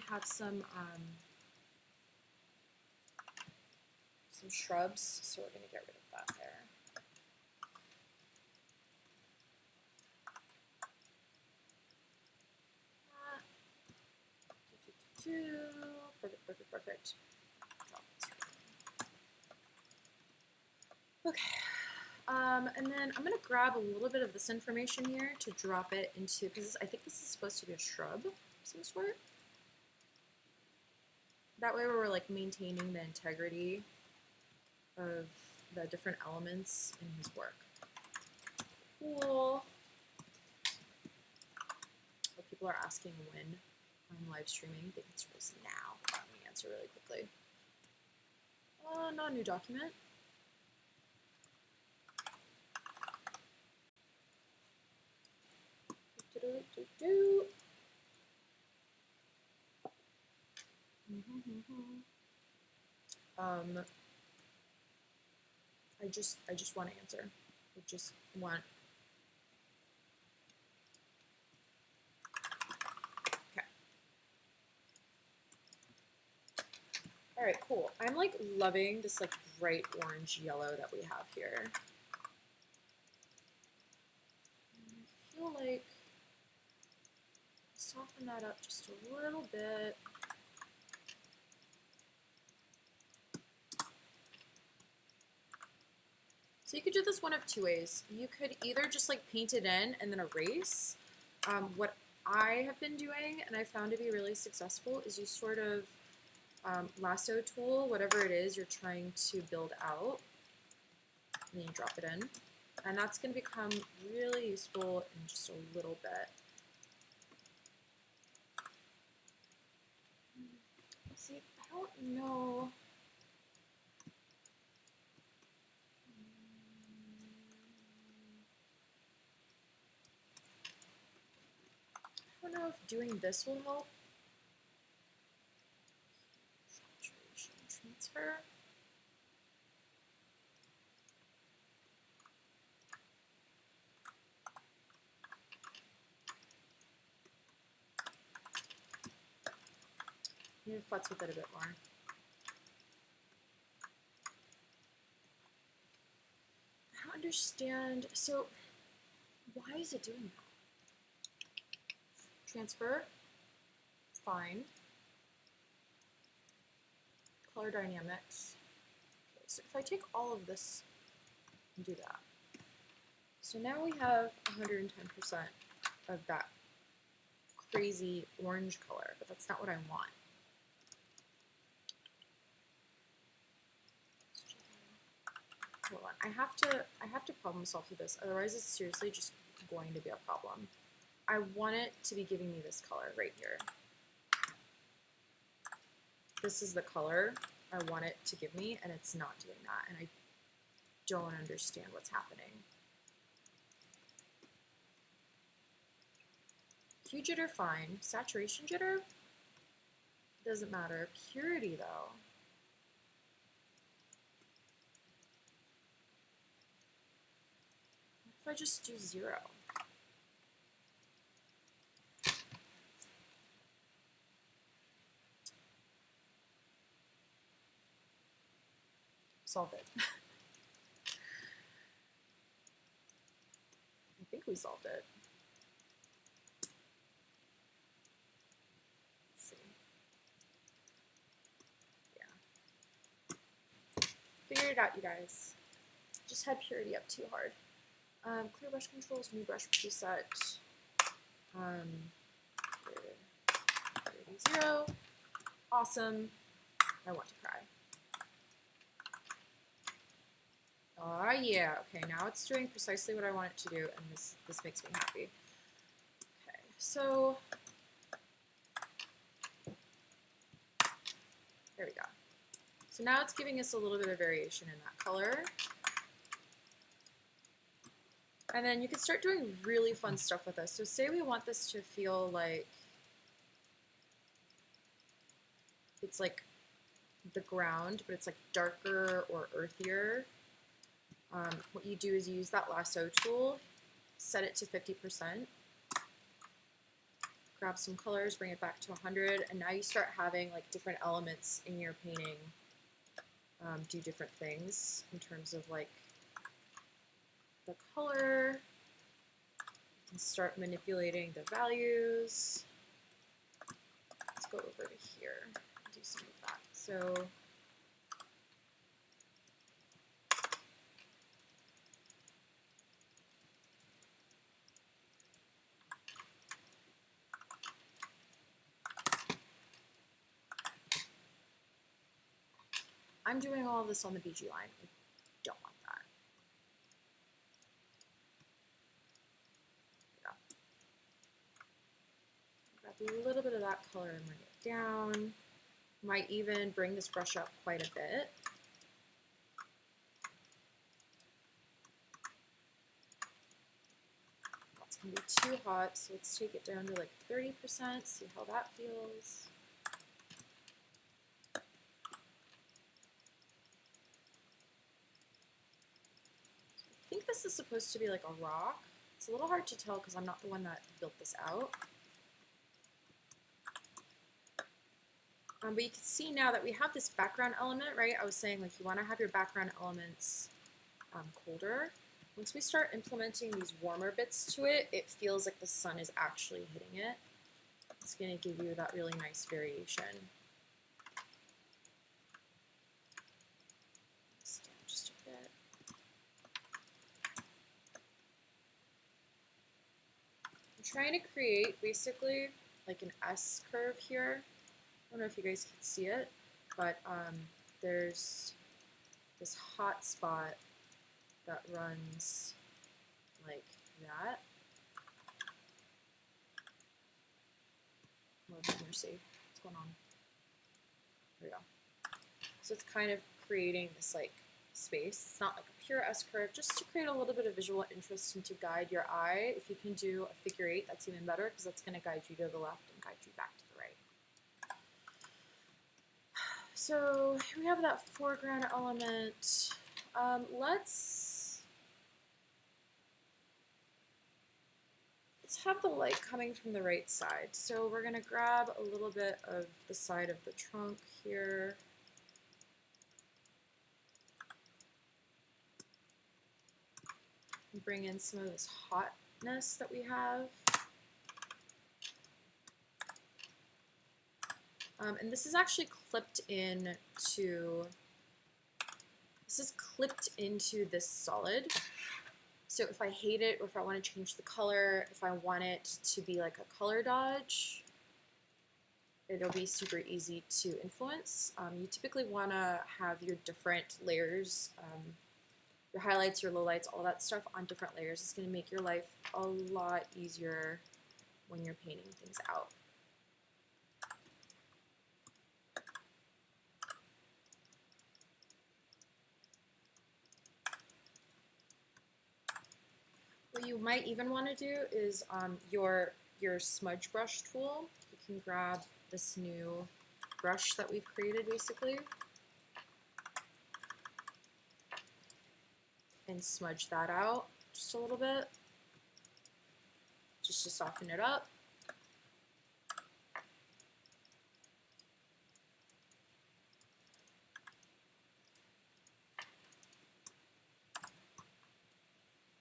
have some shrubs, so we're going to get rid of that there. Perfect, perfect, perfect. Okay. And then I'm going to grab a little bit of this information here to drop it into, because I think this is supposed to be a shrub of some sort. That way we're like maintaining the integrity of the different elements in his work. Cool. Well, people are asking when I'm live streaming. I think it's just now. Let me answer really quickly. Not a new document. I just want to answer. I just want. Okay. All right, cool. I'm like loving this like bright orange yellow that we have here. I feel like soften that up just a little bit. So you could do this one of two ways. You could either just like paint it in and then erase. What I have been doing, and I found to be really successful, is you sort of lasso tool, whatever it is you're trying to build out, and then you drop it in. And that's going to become really useful in just a little bit. See, I don't know. I don't know if doing this will help. Saturation transfer. I need to futz with it a bit more. I don't understand. So, why is it doing that? Transfer. Fine. Color dynamics. Okay, so if I take all of this and do that. So now we have 110% of that crazy orange color, but that's not what I want. Hold on. I have to problem solve for this, otherwise it's seriously just going to be a problem. I want it to be giving me this color right here. This is the color I want it to give me, and it's not doing that, and I don't understand what's happening. Hue jitter, fine. Saturation jitter? Doesn't matter. Purity, though. What if I just do 0? Solve it. I think we solved it. Let's see. Yeah. Figured it out, you guys. Just had purity up too hard. Clear brush controls, new brush preset. Purity 0. Awesome. I want to cry. Oh yeah, okay, now it's doing precisely what I want it to do, and this makes me happy. Okay, so there we go. So now it's giving us a little bit of variation in that color. And then you can start doing really fun stuff with this. So say we want this to feel like it's like the ground, but it's like darker or earthier. What you do is you use that lasso tool, set it to 50%, grab some colors, bring it back to 100, and now you start having like different elements in your painting do different things in terms of like the color. You can start manipulating the values. Let's go over to here and do some of that. So I'm doing all of this on the BG line. I don't want that. Yeah. Grab a little bit of that color and bring it down. Might even bring this brush up quite a bit. That's going to be too hot, so let's take it down to like 30%, see how that feels. I think this is supposed to be like a rock. It's a little hard to tell because I'm not the one that built this out. But you can see now that we have this background element, right? I was saying like you want to have your background elements colder. Once we start implementing these warmer bits to it, it feels like the sun is actually hitting it. It's going to give you that really nice variation. Stand just a bit. I'm trying to create basically like an S curve here. I don't know if you guys can see it. but there's this hot spot that runs like that. Lord have mercy. What's going on? There we go. So it's kind of creating this like space. It's not like a pure S-curve, just to create a little bit of visual interest and to guide your eye. If you can do a figure 8, that's even better because that's going to guide you to the left and guide you back to the right. So here we have that foreground element. Let's have the light coming from the right side. So we're going to grab a little bit of the side of the trunk here. Bring in some of this hotness that we have. And this is actually clipped into this solid. So if I hate it, or if I want to change the color, if I want it to be like a color dodge, it'll be super easy to influence. You typically want to have your different layers, your highlights, your lowlights, all that stuff on different layers. It's going to make your life a lot easier when you're painting things out. What you might even want to do is your smudge brush tool. You can grab this new brush that we've created basically and smudge that out just a little bit, just to soften it up.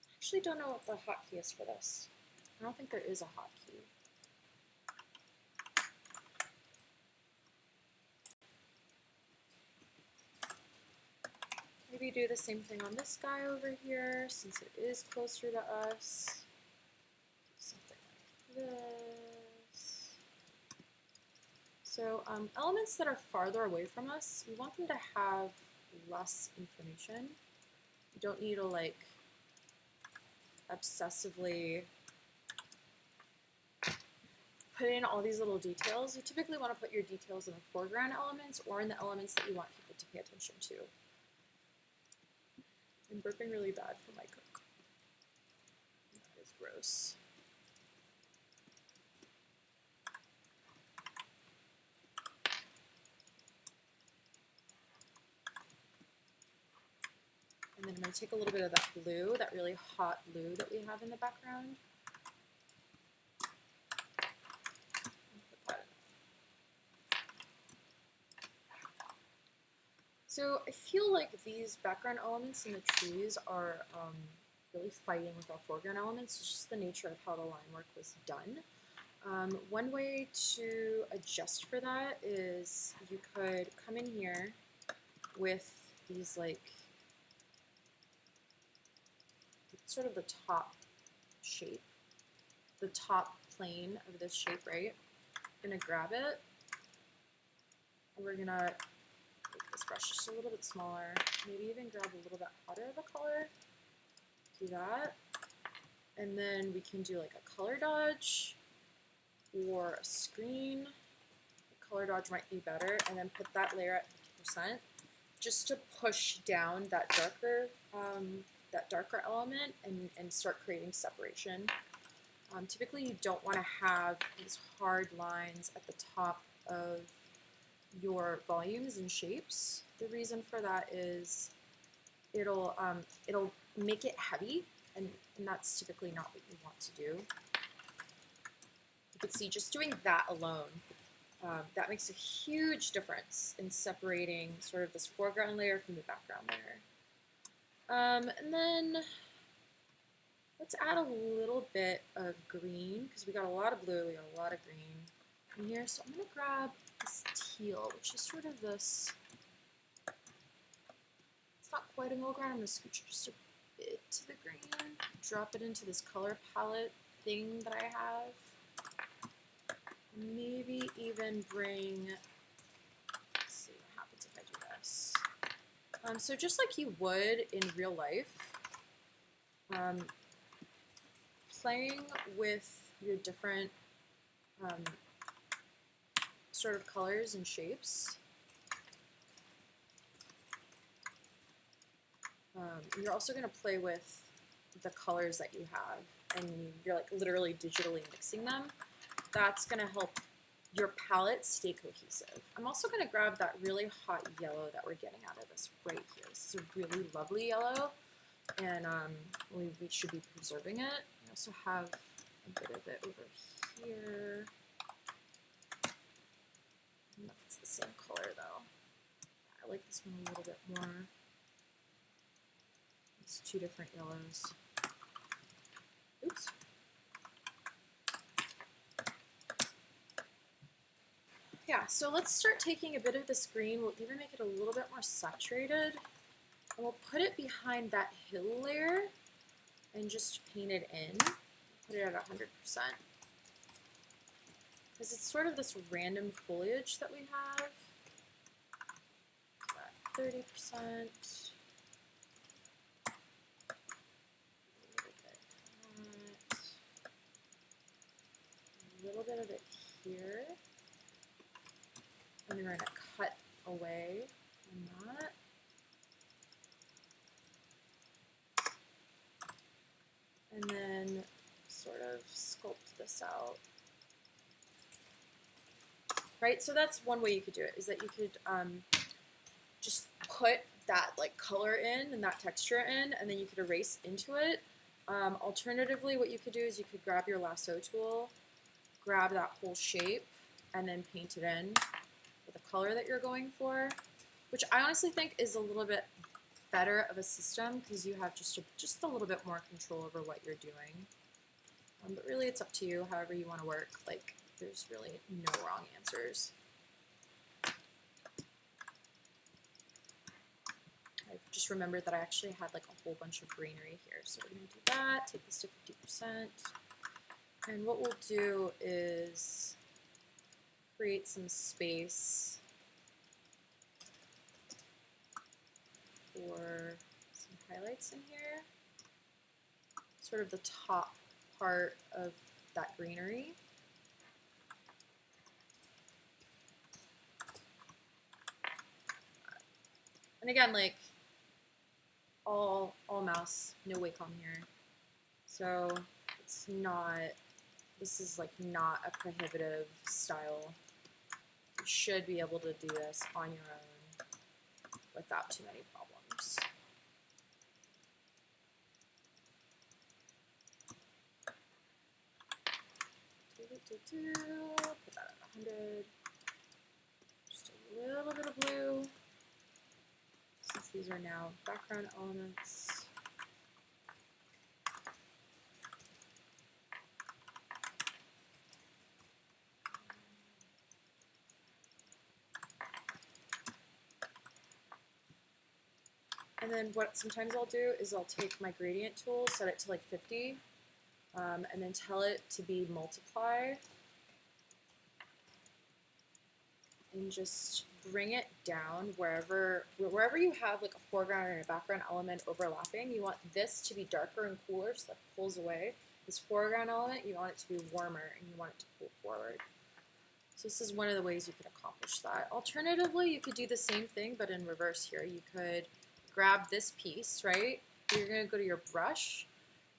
I actually don't know what the hotkey is for this. I don't think there is a hotkey. Maybe do the same thing on this guy over here, since it is closer to us. Do something like this. So elements that are farther away from us, we want them to have less information. You don't need to like obsessively put in all these little details. You typically want to put your details in the foreground elements or in the elements that you want people to pay attention to. I'm burping really bad for my cook. That is gross. And then I'm going to take a little bit of that blue, that really hot blue that we have in the background. So I feel like these background elements in the trees are really fighting with our foreground elements. It's just the nature of how the line work was done. One way to adjust for that is you could come in here with these like sort of the top shape, the top plane of this shape, right? I'm gonna grab it and we're gonna make this brush just a little bit smaller, maybe even grab a little bit hotter of a color, do that, and then we can do like a color dodge or a screen. The color dodge might be better, and then put that layer at 50% just to push down that darker element and start creating separation. Typically you don't want to have these hard lines at the top of your volumes and shapes. The reason for that is it'll make it heavy, and that's typically not what you want to do. You can see just doing that alone, that makes a huge difference in separating sort of this foreground layer from the background layer. And then let's add a little bit of green, because we got a lot of blue, we got a lot of green in here. So I'm going to grab this teal, which is sort of this, it's not quite a middle ground. I'm going to scooch it just a bit to the green, drop it into this color palette thing that I have. Maybe even bring, let's see what nice. So just like you would in real life, playing with your different sort of colors and shapes. You're also going to play with the colors that you have, and you're like literally digitally mixing them. That's going to help your palette stay cohesive. I'm also going to grab that really hot yellow that we're getting out of this right here. This is a really lovely yellow, and we should be preserving it. We also have a bit of it over here. I don't know if it's the same color though. I like this one a little bit more. It's two different yellows. Oops. Yeah, so let's start taking a bit of this green. We'll even make it a little bit more saturated. And we'll put it behind that hill layer and just paint it in. Put it at 100%. Because it's sort of this random foliage that we have. 30%. A little bit of it here. And then we're going to cut away from that. And then sort of sculpt this out. Right, so that's one way you could do it, is that you could just put that like color in and that texture in, and then you could erase into it. Alternatively, what you could do is you could grab your lasso tool, grab that whole shape, and then paint it in with the color that you're going for, which I honestly think is a little bit better of a system because you have just a little bit more control over what you're doing. But really, it's up to you, however you want to work. Like, there's really no wrong answers. I just remembered that I actually had like a whole bunch of greenery here. So we're going to do that, take this to 50%. And what we'll do is create some space for some highlights in here. Sort of the top part of that greenery. And again, like all mouse, no Wacom here. So it's not, this is like not a prohibitive style. You should be able to do this on your own without too many problems. Put that at 100. Just a little bit of blue, since these are now background elements. And then what sometimes I'll do is I'll take my gradient tool, set it to like 50, and then tell it to be multiply, and just bring it down wherever you have like a foreground and a background element overlapping. You want this to be darker and cooler, so that pulls away. This foreground element, you want it to be warmer, and you want it to pull forward. So this is one of the ways you can accomplish that. Alternatively, you could do the same thing, but in reverse here. You could grab this piece, right? You're going to go to your brush,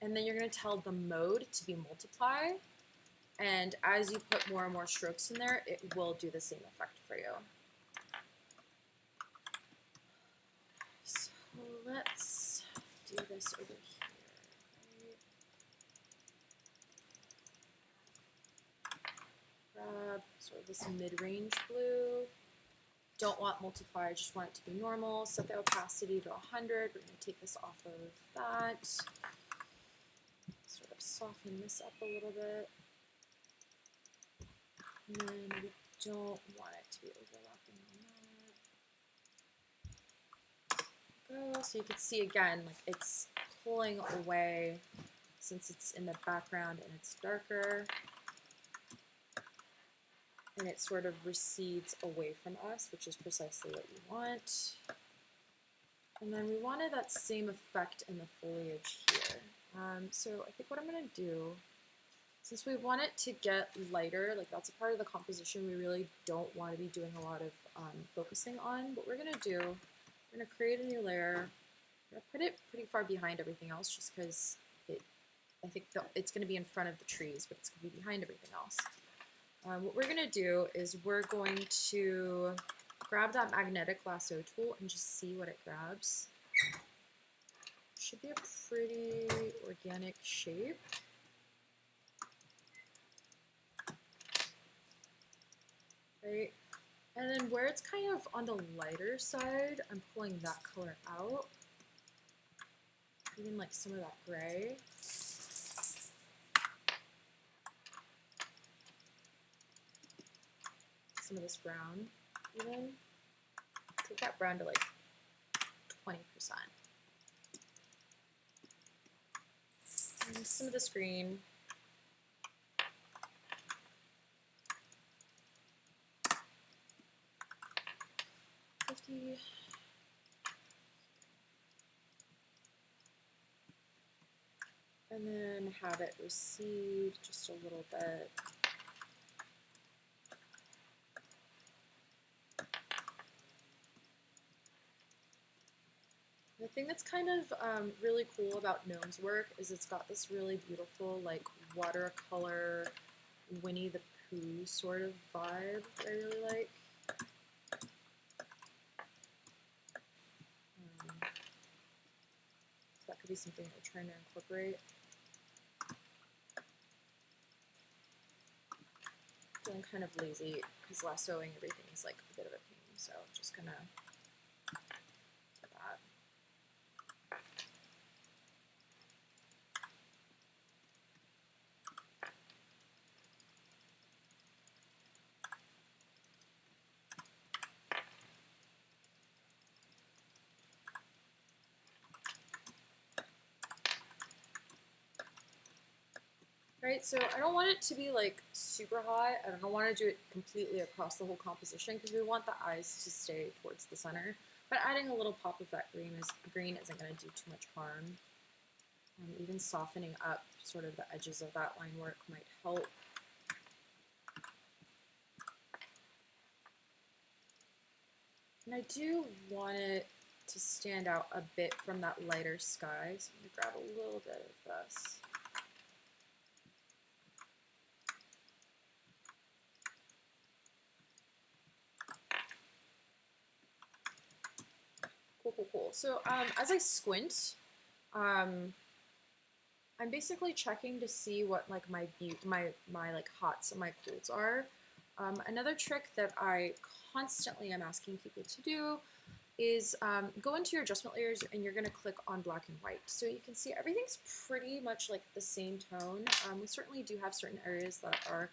and then you're going to tell the mode to be multiply. And as you put more and more strokes in there, it will do the same effect for you. So let's do this over here. Right? Grab sort of this mid-range blue. Don't want multiply, I just want it to be normal. Set the opacity to 100. We're going to take this off of that. Sort of soften this up a little bit. And then we don't want it to be overlapping on that. So you can see again, like it's pulling away since it's in the background and it's darker. and it sort of recedes away from us, which is precisely what you want. And then we wanted that same effect in the foliage here. So I think what I'm going to do, since we want it to get lighter, like that's a part of the composition we really don't want to be doing a lot of focusing on, what we're going to do, we're going to create a new layer. I'm going to put it pretty far behind everything else just because I think it's going to be in front of the trees, but it's going to be behind everything else. What we're going to do is we're going to grab that magnetic lasso tool and just see what it grabs. Should be a pretty organic shape. Right? And then where it's kind of on the lighter side, I'm pulling that color out. Even like some of that gray. Some of this brown, even. Take that brown to like 20%. And some of this green. And then have it recede just a little bit. The thing that's kind of really cool about Gnome's work is it's got this really beautiful like watercolor Winnie the Pooh sort of vibe that I really like. So that could be something that we're trying to incorporate. Feeling kind of lazy because lassoing everything is like a bit of a pain, so I'm just gonna do that. Right, so I don't want it to be like super hot. I don't want to do it completely across the whole composition because we want the eyes to stay towards the center. But adding a little pop of that green isn't going to do too much harm. Even softening up sort of the edges of that line work might help. And I do want it to stand out a bit from that lighter sky, so I'm going to grab a little bit of this. Cool. So as I squint, I'm basically checking to see what like my like hots and my colds are. Another trick that I constantly am asking people to do is go into your adjustment layers and you're going to click on black and white. So you can see everything's pretty much like the same tone. We certainly do have certain areas that are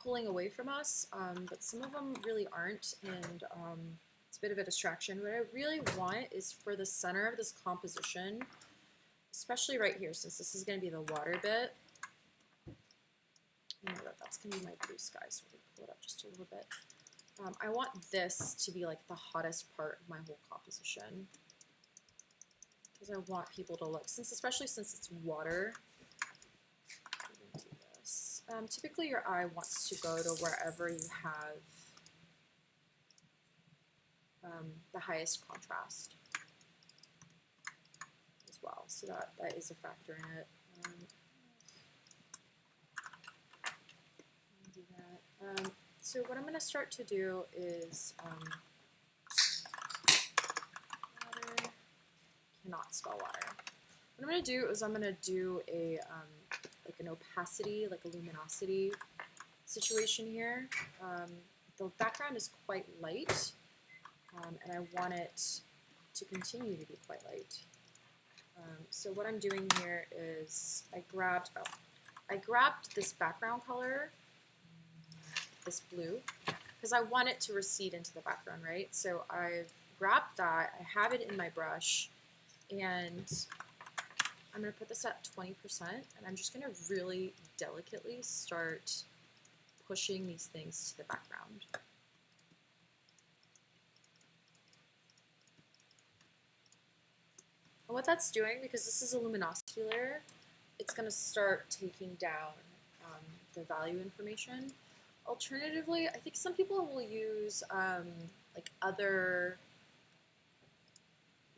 pulling away from us, but some of them really aren't, and it's a bit of a distraction. What I really want is for the center of this composition, especially right here, since this is going to be the water bit. You know what, that's going to be my blue sky, so we're going to pull it up just a little bit. I want this to be like the hottest part of my whole composition because I want people to look, especially since it's water. I'm going to do this. Typically your eye wants to go to wherever you have the highest contrast as well, so that is a factor in it. Do that. So what I'm going to start to do is water, cannot spell water. What I'm going to do is I'm going to do a like an opacity, like a luminosity situation here. The background is quite light, and I want it to continue to be quite light. So what I'm doing here is I grabbed this background color, this blue, because I want it to recede into the background, right? So I've grabbed that, I have it in my brush, and I'm going to put this at 20%, and I'm just going to really delicately start pushing these things to the background. And what that's doing, because this is a luminosity layer, it's going to start taking down the value information. Alternatively, I think some people will use like other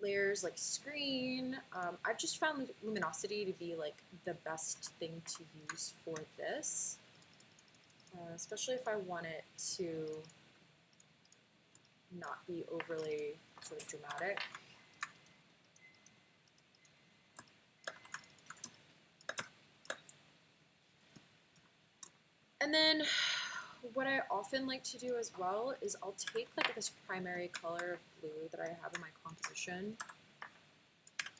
layers like screen. I've just found luminosity to be like the best thing to use for this, especially if I want it to not be overly sort of dramatic. And then what I often like to do as well is I'll take like this primary color of blue that I have in my composition.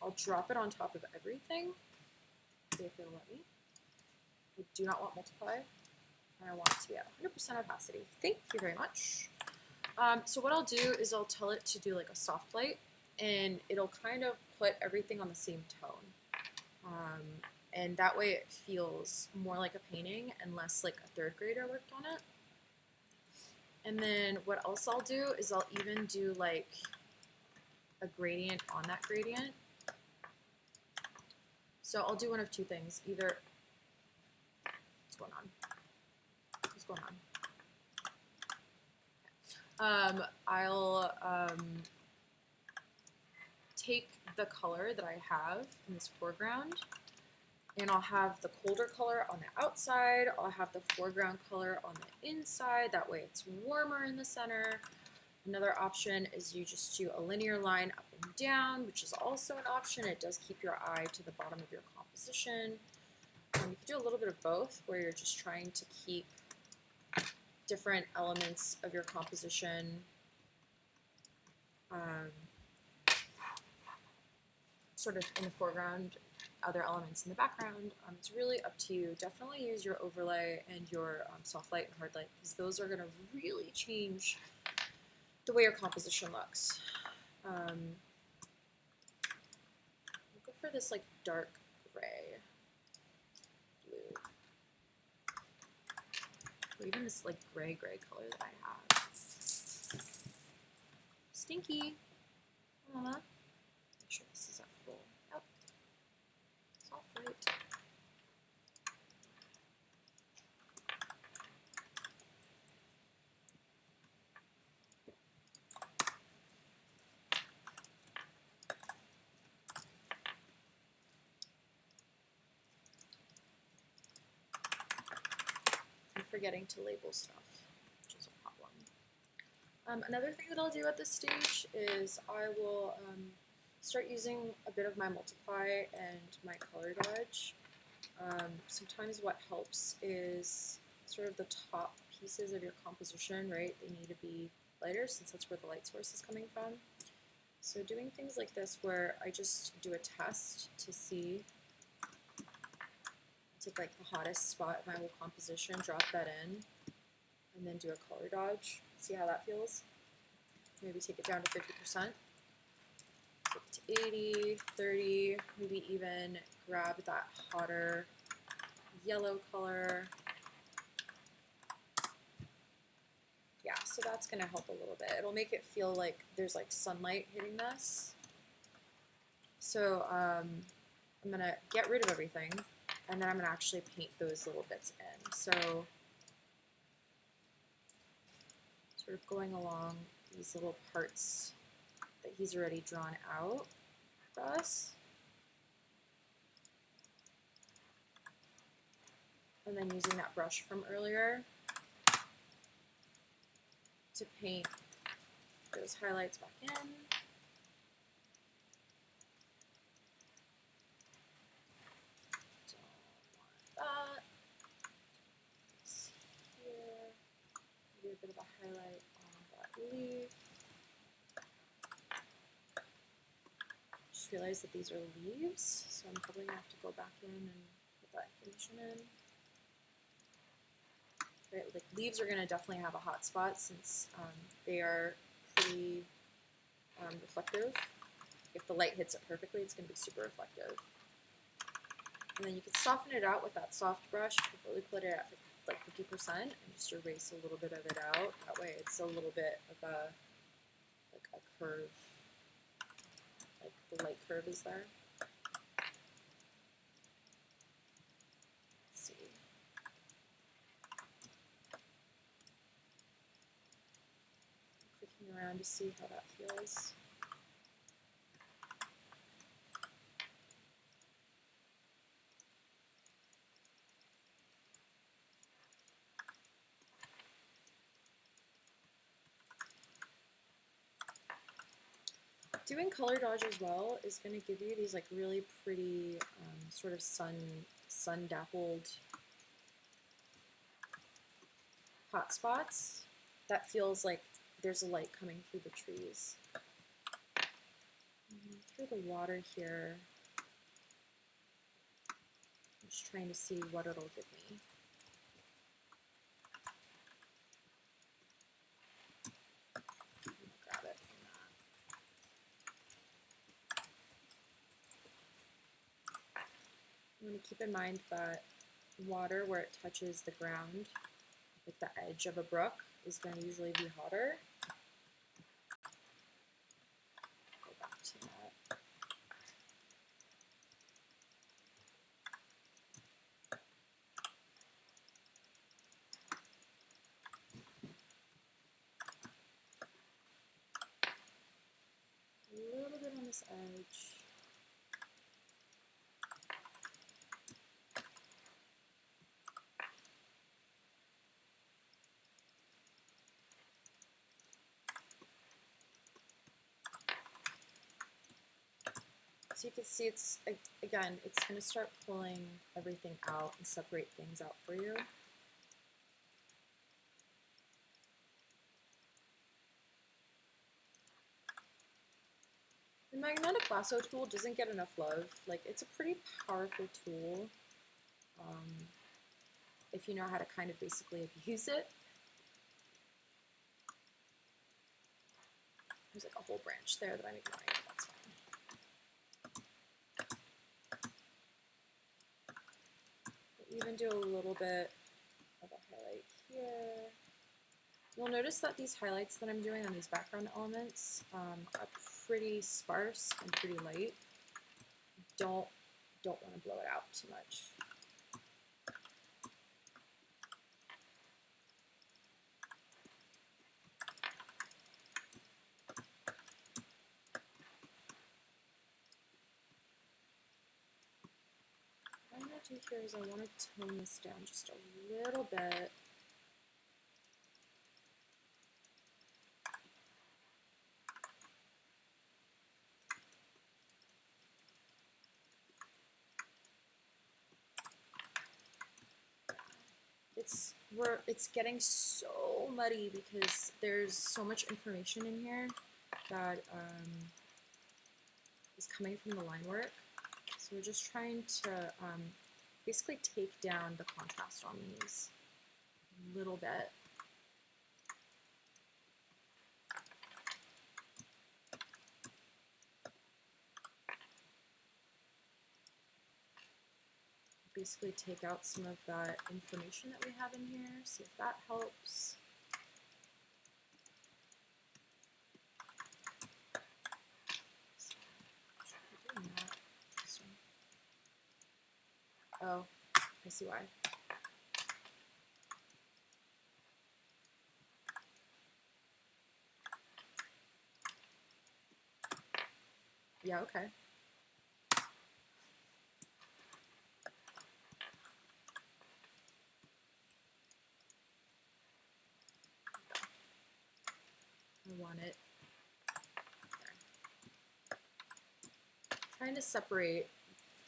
I'll drop it on top of everything, see if it'll let me. I do not want multiply, and I want it to be at 100% opacity. Thank you very much. So what I'll do is I'll tell it to do like a soft light, and it'll kind of put everything on the same tone. And that way it feels more like a painting and less like a third grader worked on it. And then what else I'll do is I'll even do like a gradient on that gradient. So I'll do one of two things. Either, what's going on? What's going on? Okay. I'll take the color that I have in this foreground, and I'll have the colder color on the outside, I'll have the foreground color on the inside, that way it's warmer in the center. Another option is you just do a linear line up and down, which is also an option. It does keep your eye to the bottom of your composition. You can do a little bit of both, where you're just trying to keep different elements of your composition sort of in the foreground, other elements in the background. It's really up to you. Definitely use your overlay and your soft light and hard light, because those are going to really change the way your composition looks. We'll go for this like dark gray, blue, or even this like gray color that I have. Stinky. Make sure this is at full. Yep. Soft light. I'm forgetting to label stuff, which is a problem. Another thing that I'll do at this stage is I will start using a bit of my multiply and my color dodge. Sometimes what helps is sort of the top pieces of your composition, right? They need to be lighter since that's where the light source is coming from. So doing things like this where I just do a test to see, take like the hottest spot of my whole composition, drop that in, and then do a color dodge. See how that feels? Maybe take it down to 50%. Take it to 80, 30, maybe even grab that hotter yellow color. Yeah, so that's going to help a little bit. It'll make it feel like there's like sunlight hitting this. So I'm going to get rid of everything, and then I'm going to actually paint those little bits in. So sort of going along these little parts that he's already drawn out for us. And then using that brush from earlier to paint those highlights back in. Don't want that. Here, maybe a bit of a highlight on that leaf. Just realized that these are leaves, so I'm probably gonna have to go back in and put that information in. Right, like leaves are gonna definitely have a hot spot since they are pretty reflective. If the light hits it perfectly, it's gonna be super reflective. And then you can soften it out with that soft brush, preferably put it at like 50% and just erase a little bit of it out. That way it's a little bit of a, like a curve, like the light curve is there. Let's see. Clicking around to see how that feels. Doing color dodge as well is going to give you these like really pretty sort of sun dappled hot spots that feels like there's a light coming through the trees. Through the water here, I'm just trying to see what it'll give me. Grab it from that. I'm going to keep in mind that water where it touches the ground, like the edge of a brook, is going to usually be hotter. Go back to that. A little bit on this edge. So you can see it's, again, it's going to start pulling everything out and separate things out for you. The magnetic lasso tool doesn't get enough love. Like, it's a pretty powerful tool if you know how to kind of basically abuse it. There's like a whole branch there that I'm ignoring. That's fine. Even do a little bit of a highlight here. You'll notice that these highlights that I'm doing on these background elements are pretty sparse and pretty light. Don't want to blow it out too much. What I'm going to do here is I want to tone this down just a little bit. It's getting so muddy because there's so much information in here that is coming from the line work. So we're just trying to basically take down the contrast on these a little bit. Basically take out some of that information that we have in here, see if that helps. Oh, I see why. Yeah, okay. I want it there. Trying to separate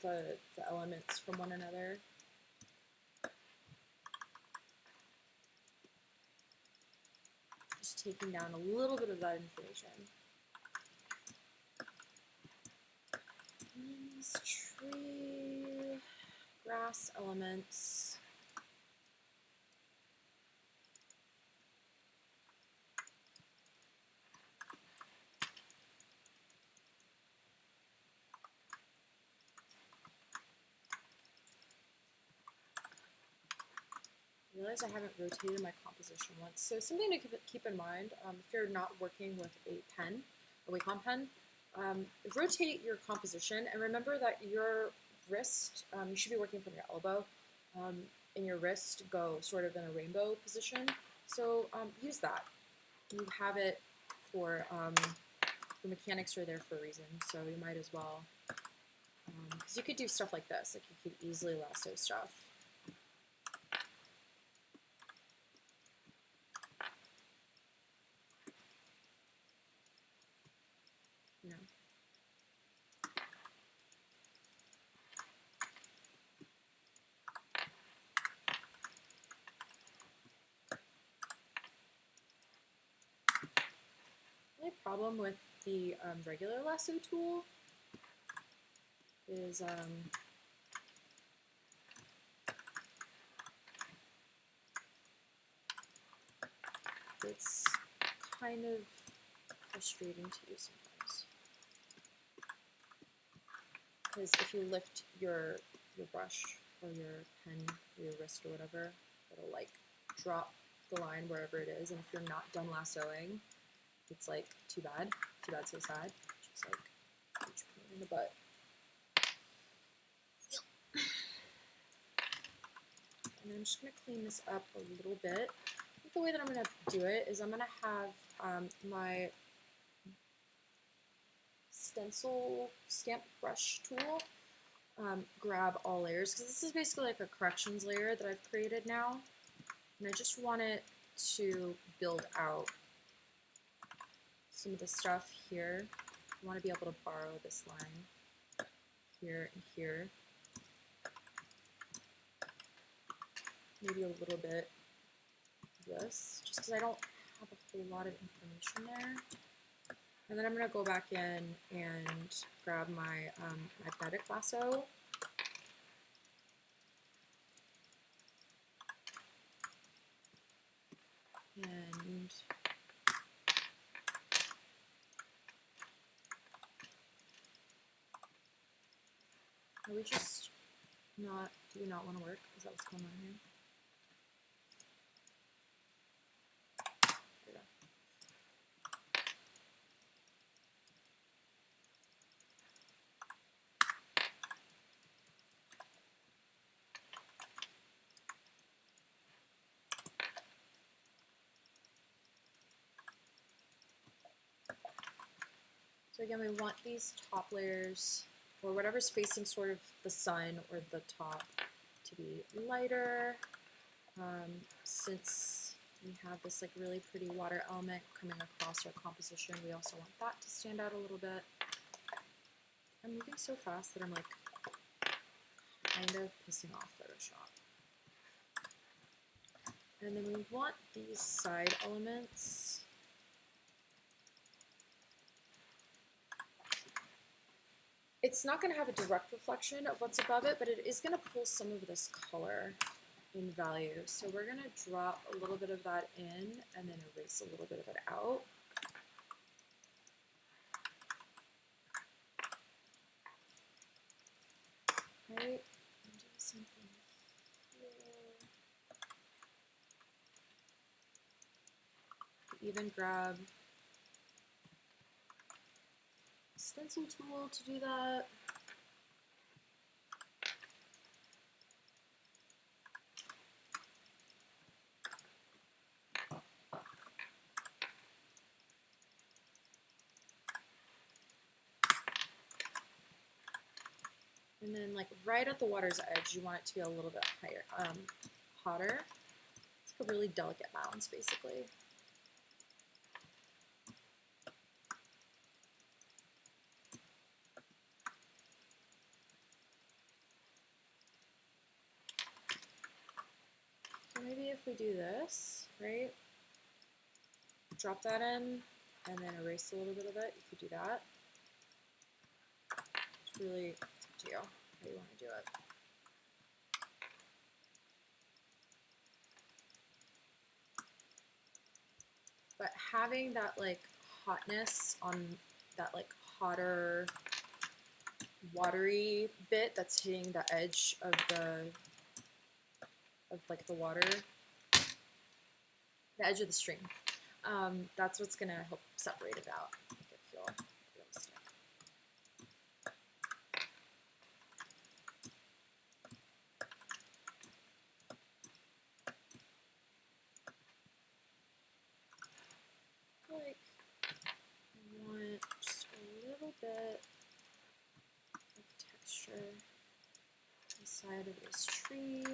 the elements from one another. Just taking down a little bit of that information. And these tree, grass elements. I realize I haven't rotated my composition once. So something to keep in mind, if you're not working with a pen, a Wacom pen, rotate your composition, and remember that your wrist, you should be working from your elbow, and your wrist go sort of in a rainbow position. So use that. You have it for, the mechanics are there for a reason, so you might as well, because you could do stuff like this, like you could easily lasso stuff. You know. The only problem with the regular lasso tool is it's kind of frustrating to use sometimes. Because if you lift your brush or your pen or your wrist or whatever, it'll like drop the line wherever it is, and if you're not done lassoing, it's like too bad, so sad. Just like huge pain in the butt. And I'm just gonna clean this up a little bit. I think the way that I'm gonna do it is I'm gonna have my stencil stamp brush tool grab all layers, because this is basically like a corrections layer that I've created now, and I just want it to build out some of the stuff here. I want to be able to borrow this line here and here, maybe a little bit of this, just because I don't have a whole lot of information there. And then I'm going to go back in and grab my magnetic lasso. And are we just not, do we not want to work? Is that what's going on here? There we go. So again, we want these top layers, or whatever's facing sort of the sun or the top, to be lighter. Since we have this like really pretty water element coming across our composition, we also want that to stand out a little bit. I'm moving so fast that I'm like kind of pissing off Photoshop. And then we want these side elements. It's not going to have a direct reflection of what's above it, but it is going to pull some of this color in value. So we're going to drop a little bit of that in and then erase a little bit of it out. Right, and do something here. Even grab a stencil tool to do that. And then like right at the water's edge, you want it to be a little bit higher, hotter. It's like a really delicate balance, basically. So maybe if we do this, right? Drop that in and then erase a little bit of it. You could do that. It's really up to you how you want to do it. But having that like hotness on that like hotter watery bit that's hitting the edge of the like the water the edge of the string. That's what's gonna help separate it out. Make it feel realistic. Like I want just a little bit of texture inside of this tree.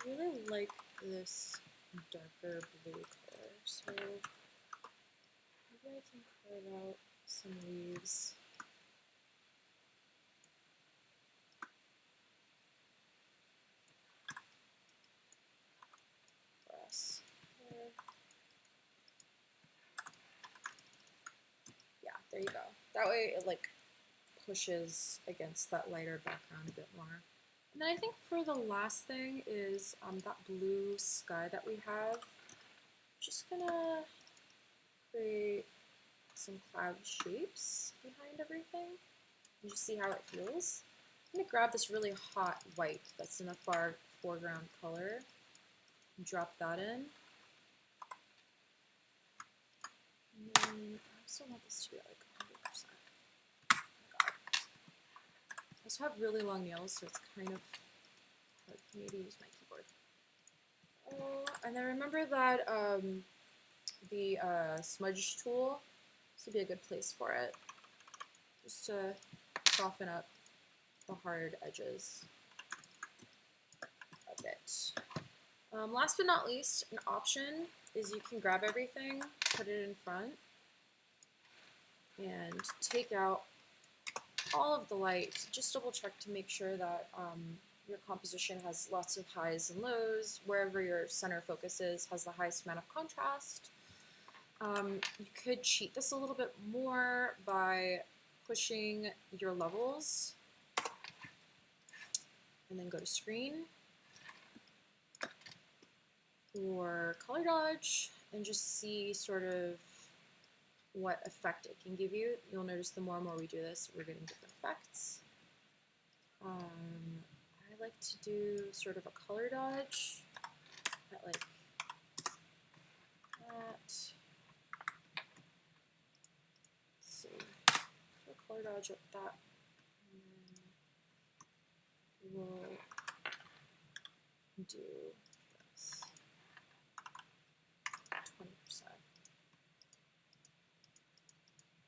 I really like this darker blue color, so maybe I can carve out some leaves. For us. Yeah, there you go. That way it like pushes against that lighter background a bit more. And then I think for the last thing is that blue sky that we have. Just gonna create some cloud shapes behind everything and just see how it feels. I'm gonna grab this really hot white that's in a far foreground color and drop that in. And then I also want this to be like 100%. Oh my god. I also have really long nails, so it's kind of hard for me to use my keyboard. Oh, and then remember that the smudge tool, this would be a good place for it, just to soften up the hard edges a bit. Last but not least, an option is you can grab everything, put it in front, and take out all of the light. Just double check to make sure that your composition has lots of highs and lows. Wherever your center focus is has the highest amount of contrast. You could cheat this a little bit more by pushing your levels and then go to screen or color dodge and just see sort of what effect it can give you. You'll notice the more and more we do this, we're getting different effects. I like to do sort of a color dodge at like that. Let's see, do a color dodge at that, and then we'll do this 20%.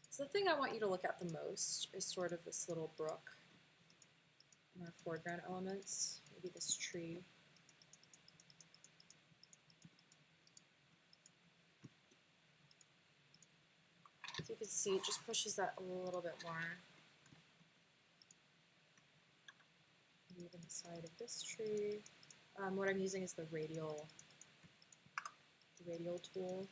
So the thing I want you to look at the most is sort of this little brook in our foreground elements, maybe this tree. So you can see it just pushes that a little bit more. Maybe even the side of this tree. What I'm using is the radial tool.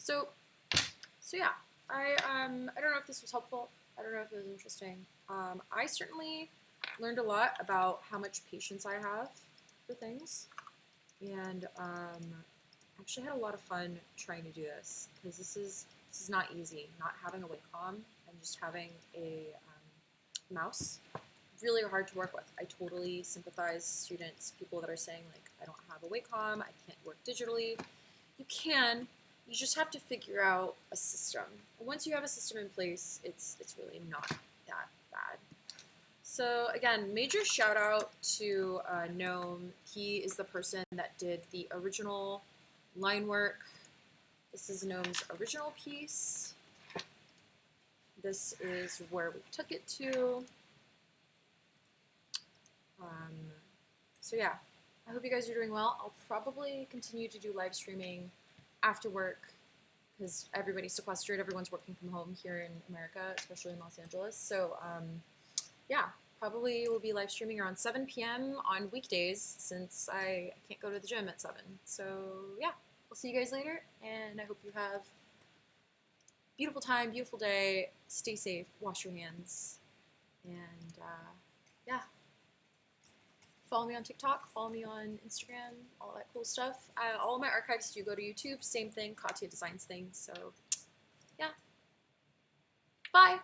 So yeah, I don't know if this was helpful. I don't know if it was interesting. I certainly learned a lot about how much patience I have for things, and actually had a lot of fun trying to do this because this is not easy. Not having a Wacom and just having a mouse, really hard to work with. I totally sympathize students, people that are saying like, I don't have a Wacom, I can't work digitally. You can. You just have to figure out a system. Once you have a system in place, it's really not that bad. So again, major shout out to Gnome. He is the person that did the original line work. This is Gnome's original piece. This is where we took it to. So yeah, I hope you guys are doing well. I'll probably continue to do live streaming after work because everybody's sequestered, everyone's working from home here in America, especially in Los Angeles. So yeah, probably will be live streaming around 7 p.m. on weekdays since I can't go to the gym at 7. So yeah, we'll see you guys later, and I hope you have a beautiful time, beautiful day, stay safe, wash your hands, and yeah. Follow me on TikTok, follow me on Instagram, all that cool stuff. All my archives do go to YouTube. Same thing, Katya Designs things. So, yeah. Bye!